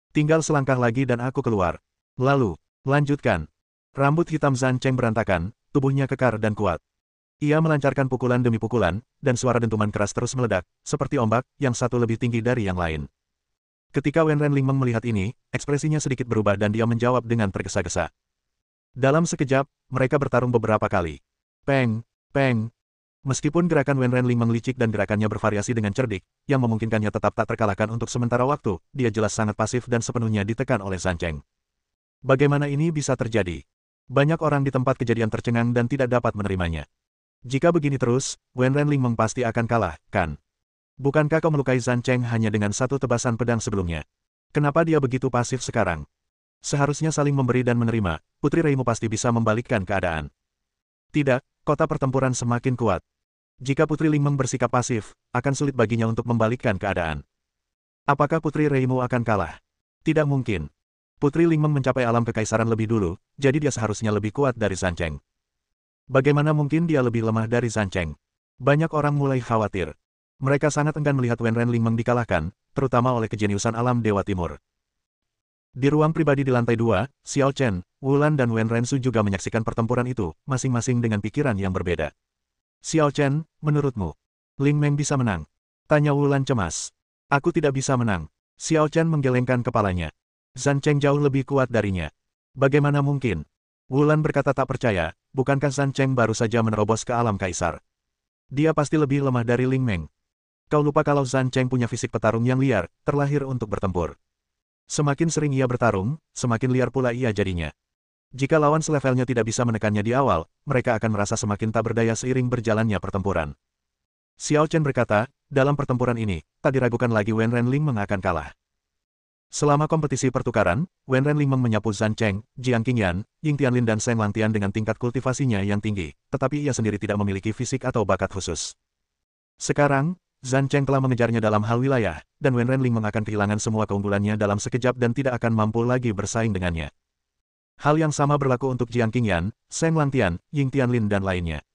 Tinggal selangkah lagi dan aku keluar. Lalu, lanjutkan. Rambut hitam Zhan Cheng berantakan, tubuhnya kekar dan kuat. Ia melancarkan pukulan demi pukulan, dan suara dentuman keras terus meledak, seperti ombak, yang satu lebih tinggi dari yang lain. Ketika Wenren Lingmeng melihat ini, ekspresinya sedikit berubah dan dia menjawab dengan tergesa-gesa. Dalam sekejap, mereka bertarung beberapa kali. Peng, peng. Meskipun gerakan Wenren Lingmeng licik dan gerakannya bervariasi dengan cerdik, yang memungkinkannya tetap tak terkalahkan untuk sementara waktu, dia jelas sangat pasif dan sepenuhnya ditekan oleh Zhan Cheng. Bagaimana ini bisa terjadi? Banyak orang di tempat kejadian tercengang dan tidak dapat menerimanya. Jika begini terus, Wenren Lingmeng pasti akan kalah, kan? Bukankah kau melukai Zhan Cheng hanya dengan satu tebasan pedang sebelumnya? Kenapa dia begitu pasif sekarang? Seharusnya saling memberi dan menerima, Putri Reimu pasti bisa membalikkan keadaan. Tidak, kota pertempuran semakin kuat. Jika Putri Lingmeng bersikap pasif, akan sulit baginya untuk membalikkan keadaan. Apakah Putri Reimu akan kalah? Tidak mungkin. Putri Lingmeng mencapai alam kekaisaran lebih dulu, jadi dia seharusnya lebih kuat dari Zhan Cheng. Bagaimana mungkin dia lebih lemah dari Zhan Cheng? Banyak orang mulai khawatir. Mereka sangat enggan melihat Wenren Lingmeng dikalahkan, terutama oleh kejeniusan alam Dewa Timur. Di ruang pribadi di lantai 2, Xiao Chen, Wulan dan Wenren Su juga menyaksikan pertempuran itu, masing-masing dengan pikiran yang berbeda. Xiao Chen, menurutmu, Lingmeng bisa menang? Tanya Wulan cemas. Aku tidak bisa menang. Xiao Chen menggelengkan kepalanya. Zhan Cheng jauh lebih kuat darinya. Bagaimana mungkin? Wulan berkata tak percaya, bukankah Zhan Cheng baru saja menerobos ke alam kaisar? Dia pasti lebih lemah dari Lingmeng. Kau lupa kalau Zhan Cheng punya fisik petarung yang liar, terlahir untuk bertempur. Semakin sering ia bertarung, semakin liar pula ia jadinya. Jika lawan selevelnya tidak bisa menekannya di awal, mereka akan merasa semakin tak berdaya seiring berjalannya pertempuran. Xiao Chen berkata, dalam pertempuran ini, tak diragukan lagi Wen Renlingmeng akan kalah. Selama kompetisi pertukaran, Wen Renlingmeng menyapu Zhan Cheng, Jiang Qingyan, Ying Tianlin dan Seng Langtian dengan tingkat kultivasinya yang tinggi, tetapi ia sendiri tidak memiliki fisik atau bakat khusus. Sekarang, Zhan Cheng telah mengejarnya dalam hal wilayah, dan Wen Renlingmeng akan kehilangan semua keunggulannya dalam sekejap dan tidak akan mampu lagi bersaing dengannya. Hal yang sama berlaku untuk Jiang Qingyan, Seng Langtian, Ying Tianlin dan lainnya.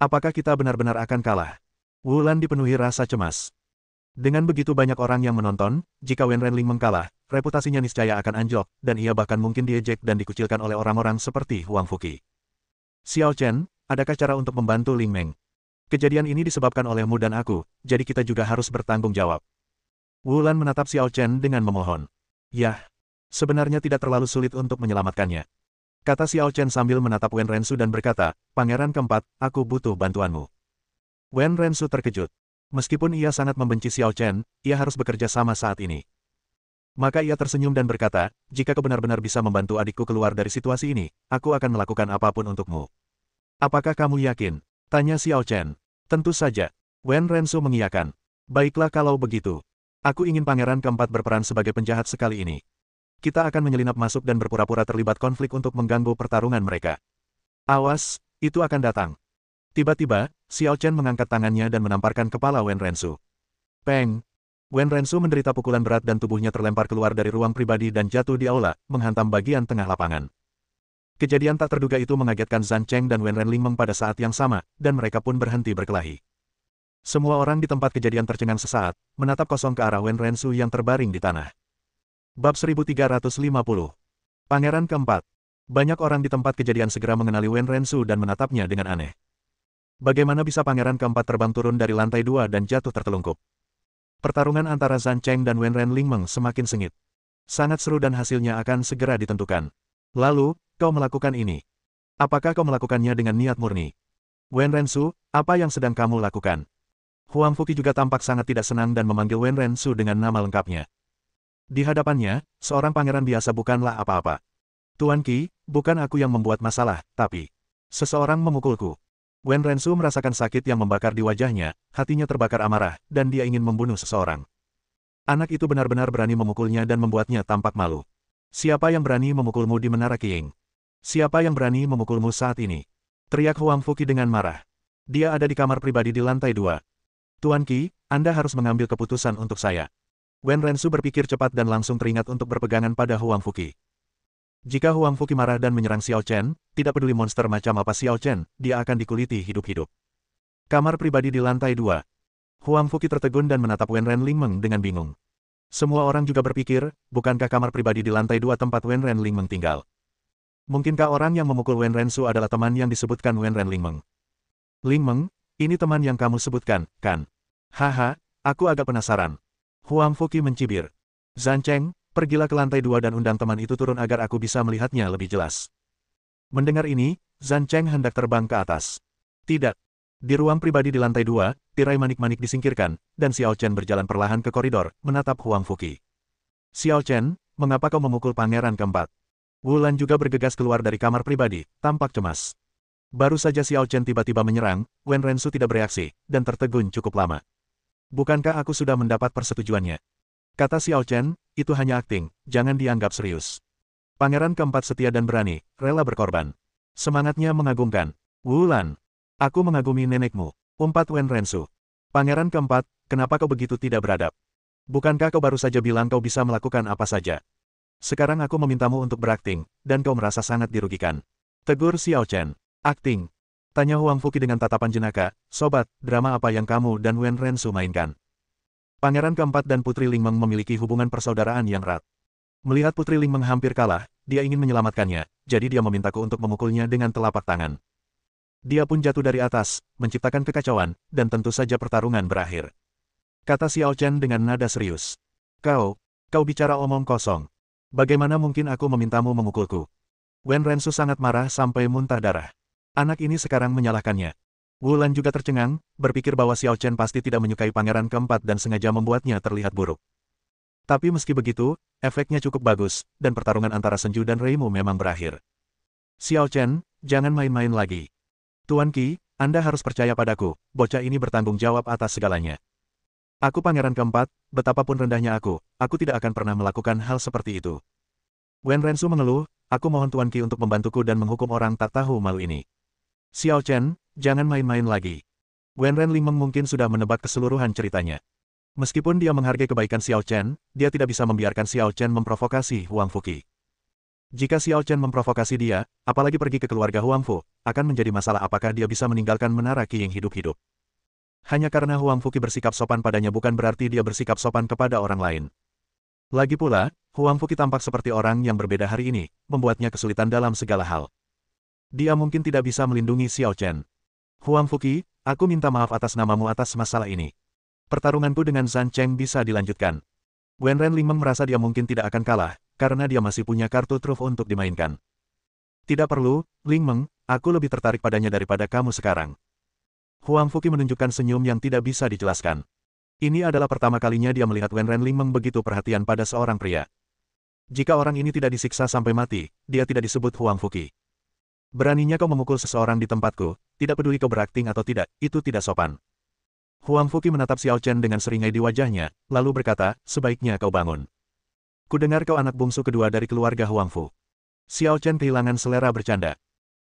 Apakah kita benar-benar akan kalah? Wulan dipenuhi rasa cemas. Dengan begitu banyak orang yang menonton, jika Wen Renlingmeng kalah, reputasinya niscaya akan anjlok, dan ia bahkan mungkin diejek dan dikucilkan oleh orang-orang seperti Huang Fuqi. Xiao Chen, adakah cara untuk membantu Ling Meng? Kejadian ini disebabkan olehmu dan aku, jadi kita juga harus bertanggung jawab. Wulan menatap Xiao Chen dengan memohon. Yah, sebenarnya tidak terlalu sulit untuk menyelamatkannya. Kata Xiao Chen sambil menatap Wen Rensu dan berkata, Pangeran keempat, aku butuh bantuanmu. Wen Rensu terkejut. Meskipun ia sangat membenci Xiao Chen, ia harus bekerja sama saat ini. Maka ia tersenyum dan berkata, jika kau benar-benar bisa membantu adikku keluar dari situasi ini, aku akan melakukan apapun untukmu. Apakah kamu yakin? Tanya Xiao Chen. Tentu saja. Wen Rensu mengiyakan. Baiklah kalau begitu. Aku ingin pangeran keempat berperan sebagai penjahat sekali ini. Kita akan menyelinap masuk dan berpura-pura terlibat konflik untuk mengganggu pertarungan mereka. Awas, itu akan datang. Tiba-tiba, Xiao Chen mengangkat tangannya dan menamparkan kepala Wen Rensu. Peng! Wen Rensu menderita pukulan berat dan tubuhnya terlempar keluar dari ruang pribadi dan jatuh di aula, menghantam bagian tengah lapangan. Kejadian tak terduga itu mengagetkan Zhan Cheng dan Wen Renlingmeng pada saat yang sama, dan mereka pun berhenti berkelahi. Semua orang di tempat kejadian tercengang sesaat, menatap kosong ke arah Wen Rensu yang terbaring di tanah. Bab 1350. Pangeran keempat. Banyak orang di tempat kejadian segera mengenali Wen Rensu dan menatapnya dengan aneh. Bagaimana bisa pangeran keempat terbang turun dari lantai 2 dan jatuh tertelungkup? Pertarungan antara Zhan Cheng dan Wen Renlingmeng semakin sengit. Sangat seru dan hasilnya akan segera ditentukan. Lalu, kau melakukan ini. Apakah kau melakukannya dengan niat murni? Wen Rensu, apa yang sedang kamu lakukan? Huang Fuqi juga tampak sangat tidak senang dan memanggil Wen Rensu dengan nama lengkapnya. Di hadapannya, seorang pangeran biasa bukanlah apa-apa. Tuan Qi, bukan aku yang membuat masalah, tapi seseorang memukulku. Wen Rensu merasakan sakit yang membakar di wajahnya, hatinya terbakar amarah, dan dia ingin membunuh seseorang. Anak itu benar-benar berani memukulnya dan membuatnya tampak malu. Siapa yang berani memukulmu di Menara Qiying? Siapa yang berani memukulmu saat ini? Teriak Huang Fuqi dengan marah. Dia ada di kamar pribadi di lantai 2. Tuan Qi, Anda harus mengambil keputusan untuk saya. Wen Rensu berpikir cepat dan langsung teringat untuk berpegangan pada Huang Fuqi. Jika Huang Fuqi marah dan menyerang Xiao Chen, tidak peduli monster macam apa Xiao Chen, dia akan dikuliti hidup-hidup. Kamar pribadi di lantai 2. Huang Fuqi tertegun dan menatap Wen Renlingmeng dengan bingung. Semua orang juga berpikir, bukankah kamar pribadi di lantai 2 tempat Wen Renlingmeng tinggal? Mungkinkah orang yang memukul Wen Rensu adalah teman yang disebutkan Wen Renlingmeng? Lingmeng, ini teman yang kamu sebutkan, kan? Haha, aku agak penasaran. Huang Fuqi mencibir. Zhan Cheng, pergilah ke lantai 2 dan undang teman itu turun agar aku bisa melihatnya lebih jelas. Mendengar ini, Zhan Cheng hendak terbang ke atas. Tidak. Di ruang pribadi di lantai 2, tirai manik-manik disingkirkan, dan Xiao Chen berjalan perlahan ke koridor, menatap Huang Fuqi. Xiao Chen, mengapa kau memukul pangeran keempat? Wulan juga bergegas keluar dari kamar pribadi, tampak cemas. Baru saja Xiao Chen tiba-tiba menyerang, Wen Rensu tidak bereaksi, dan tertegun cukup lama. Bukankah aku sudah mendapat persetujuannya? Kata Xiao Chen, itu hanya akting, jangan dianggap serius. Pangeran keempat setia dan berani, rela berkorban. Semangatnya mengagumkan. Wulan, aku mengagumi nenekmu, umpat Wen Rensu. Pangeran keempat, kenapa kau begitu tidak beradab? Bukankah kau baru saja bilang kau bisa melakukan apa saja? Sekarang aku memintamu untuk berakting, dan kau merasa sangat dirugikan. Tegur Xiao Chen. Akting. Tanya Huang Fuqi dengan tatapan jenaka, sobat, drama apa yang kamu dan Wen Rensu mainkan? Pangeran keempat dan Putri Lingmeng memiliki hubungan persaudaraan yang erat. Melihat Putri Lingmeng hampir kalah, dia ingin menyelamatkannya, jadi dia memintaku untuk memukulnya dengan telapak tangan. Dia pun jatuh dari atas, menciptakan kekacauan, dan tentu saja pertarungan berakhir. Kata Xiao Chen dengan nada serius. Kau bicara omong kosong. Bagaimana mungkin aku memintamu memukulku? Wen Rensu sangat marah sampai muntah darah. Anak ini sekarang menyalahkannya. Wulan juga tercengang, berpikir bahwa Xiao Chen pasti tidak menyukai pangeran keempat dan sengaja membuatnya terlihat buruk. Tapi meski begitu, efeknya cukup bagus, dan pertarungan antara Senju dan Reimu memang berakhir. Xiao Chen, jangan main-main lagi. Tuan Qi, Anda harus percaya padaku, bocah ini bertanggung jawab atas segalanya. Aku pangeran keempat, betapapun rendahnya aku tidak akan pernah melakukan hal seperti itu. Wen Rensu mengeluh, aku mohon Tuan Qi untuk membantuku dan menghukum orang tak tahu malu ini. Xiao Chen, jangan main-main lagi. Wen Ren Lingmeng mungkin sudah menebak keseluruhan ceritanya. Meskipun dia menghargai kebaikan Xiao Chen, dia tidak bisa membiarkan Xiao Chen memprovokasi Huang Fuqi. Jika Xiao Chen memprovokasi dia, apalagi pergi ke keluarga Huang Fu, akan menjadi masalah apakah dia bisa meninggalkan menara Qiying hidup-hidup. Hanya karena Huang Fuqi bersikap sopan padanya bukan berarti dia bersikap sopan kepada orang lain. Lagi pula, Huang Fuqi tampak seperti orang yang berbeda hari ini, membuatnya kesulitan dalam segala hal. Dia mungkin tidak bisa melindungi Xiao Chen. Huang Fuqi, aku minta maaf atas namamu atas masalah ini. Pertarunganku dengan Zhan Cheng bisa dilanjutkan. Wen Ren Lingmeng merasa dia mungkin tidak akan kalah, karena dia masih punya kartu truf untuk dimainkan. Tidak perlu, Lingmeng, aku lebih tertarik padanya daripada kamu sekarang. Huang Fuqi menunjukkan senyum yang tidak bisa dijelaskan. Ini adalah pertama kalinya dia melihat Wen Ren Lingmeng begitu perhatian pada seorang pria. Jika orang ini tidak disiksa sampai mati, dia tidak disebut Huang Fuqi. Beraninya kau memukul seseorang di tempatku, tidak peduli kau berakting atau tidak, itu tidak sopan. Huang Fuqi menatap Xiao Chen dengan seringai di wajahnya, lalu berkata, sebaiknya kau bangun. Kudengar kau anak bungsu kedua dari keluarga Huang Fu. Xiao Chen kehilangan selera bercanda.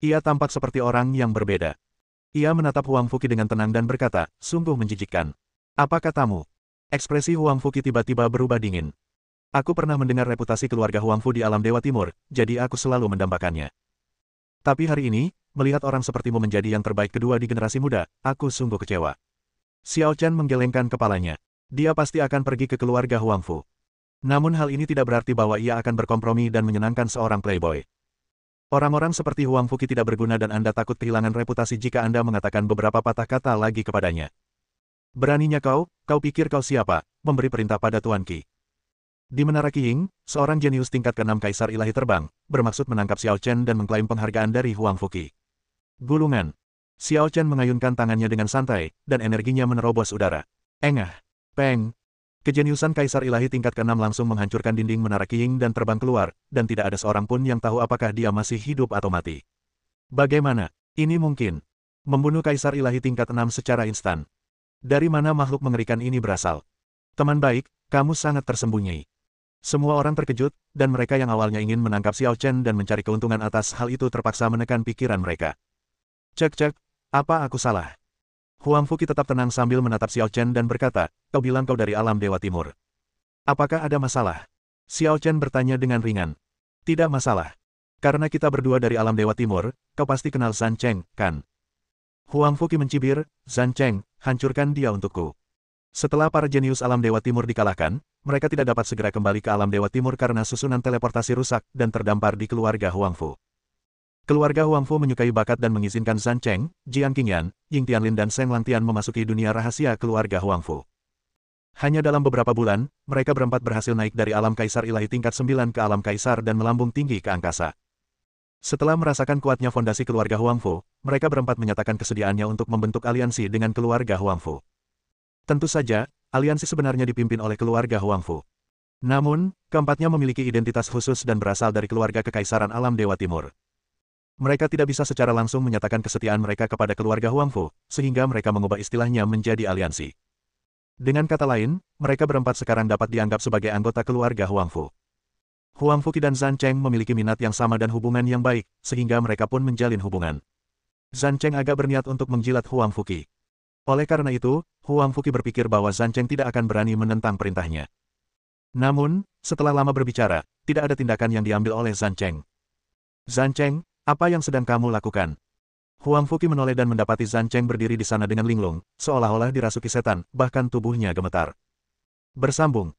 Ia tampak seperti orang yang berbeda. Ia menatap Huang Fuqi dengan tenang dan berkata, sungguh menjijikkan. Apa katamu? Ekspresi Huang Fuqi tiba-tiba berubah dingin. Aku pernah mendengar reputasi keluarga Huang Fu di alam Dewa Timur, jadi aku selalu mendambakannya. Tapi hari ini, melihat orang sepertimu menjadi yang terbaik kedua di generasi muda, aku sungguh kecewa. Xiao Chen menggelengkan kepalanya. Dia pasti akan pergi ke keluarga Huang Fu. Namun hal ini tidak berarti bahwa ia akan berkompromi dan menyenangkan seorang playboy. Orang-orang seperti Huang Fuqi tidak berguna dan Anda takut kehilangan reputasi jika Anda mengatakan beberapa patah kata lagi kepadanya. Beraninya kau pikir kau siapa, memberi perintah pada Tuan Qi. Di Menara Qiying, seorang jenius tingkat ke-6 Kaisar Ilahi terbang, bermaksud menangkap Xiao Chen dan mengklaim penghargaan dari Huang Fuqi. Gulungan. Xiao Chen mengayunkan tangannya dengan santai, dan energinya menerobos udara. Engah. Peng. Kejeniusan Kaisar Ilahi tingkat ke-6 langsung menghancurkan dinding Menara Qiying dan terbang keluar, dan tidak ada seorang pun yang tahu apakah dia masih hidup atau mati. Bagaimana? Ini mungkin. Membunuh Kaisar Ilahi tingkat 6 secara instan. Dari mana makhluk mengerikan ini berasal? Teman baik, kamu sangat tersembunyi. Semua orang terkejut, dan mereka yang awalnya ingin menangkap Xiao Chen dan mencari keuntungan atas hal itu terpaksa menekan pikiran mereka. Cek, apa aku salah? Huang Fuqi tetap tenang sambil menatap Xiao Chen dan berkata, kau bilang kau dari alam Dewa Timur. Apakah ada masalah? Xiao Chen bertanya dengan ringan. Tidak masalah. Karena kita berdua dari alam Dewa Timur, kau pasti kenal Zhan Cheng, kan? Huang Fuqi mencibir, Zhan Cheng, hancurkan dia untukku. Setelah para jenius alam Dewa Timur dikalahkan, mereka tidak dapat segera kembali ke alam Dewa Timur karena susunan teleportasi rusak dan terdampar di keluarga Huang Fu. Keluarga Huang Fu menyukai bakat dan mengizinkan Zhan Cheng, Jiang Qingyan, Ying Tianlin dan Seng Langtian memasuki dunia rahasia keluarga Huang Fu. Hanya dalam beberapa bulan, mereka berempat berhasil naik dari alam Kaisar Ilahi tingkat 9 ke alam Kaisar dan melambung tinggi ke angkasa. Setelah merasakan kuatnya fondasi keluarga Huang Fu, mereka berempat menyatakan kesediaannya untuk membentuk aliansi dengan keluarga Huang Fu. Tentu saja, aliansi sebenarnya dipimpin oleh keluarga Huang Fu. Namun, keempatnya memiliki identitas khusus dan berasal dari keluarga kekaisaran alam Dewa Timur. Mereka tidak bisa secara langsung menyatakan kesetiaan mereka kepada keluarga Huang Fu, sehingga mereka mengubah istilahnya menjadi aliansi. Dengan kata lain, mereka berempat sekarang dapat dianggap sebagai anggota keluarga Huang Fu. Huang Fuqi dan Zhan Cheng memiliki minat yang sama dan hubungan yang baik, sehingga mereka pun menjalin hubungan. Zhan Cheng agak berniat untuk menjilat Huang Fuqi. Oleh karena itu, Huang Fuqi berpikir bahwa Zhan Cheng tidak akan berani menentang perintahnya. Namun, setelah lama berbicara, tidak ada tindakan yang diambil oleh Zhan Cheng. Zhan Cheng, apa yang sedang kamu lakukan? Huang Fuqi menoleh dan mendapati Zhan Cheng berdiri di sana dengan linglung, seolah-olah dirasuki setan, bahkan tubuhnya gemetar. Bersambung.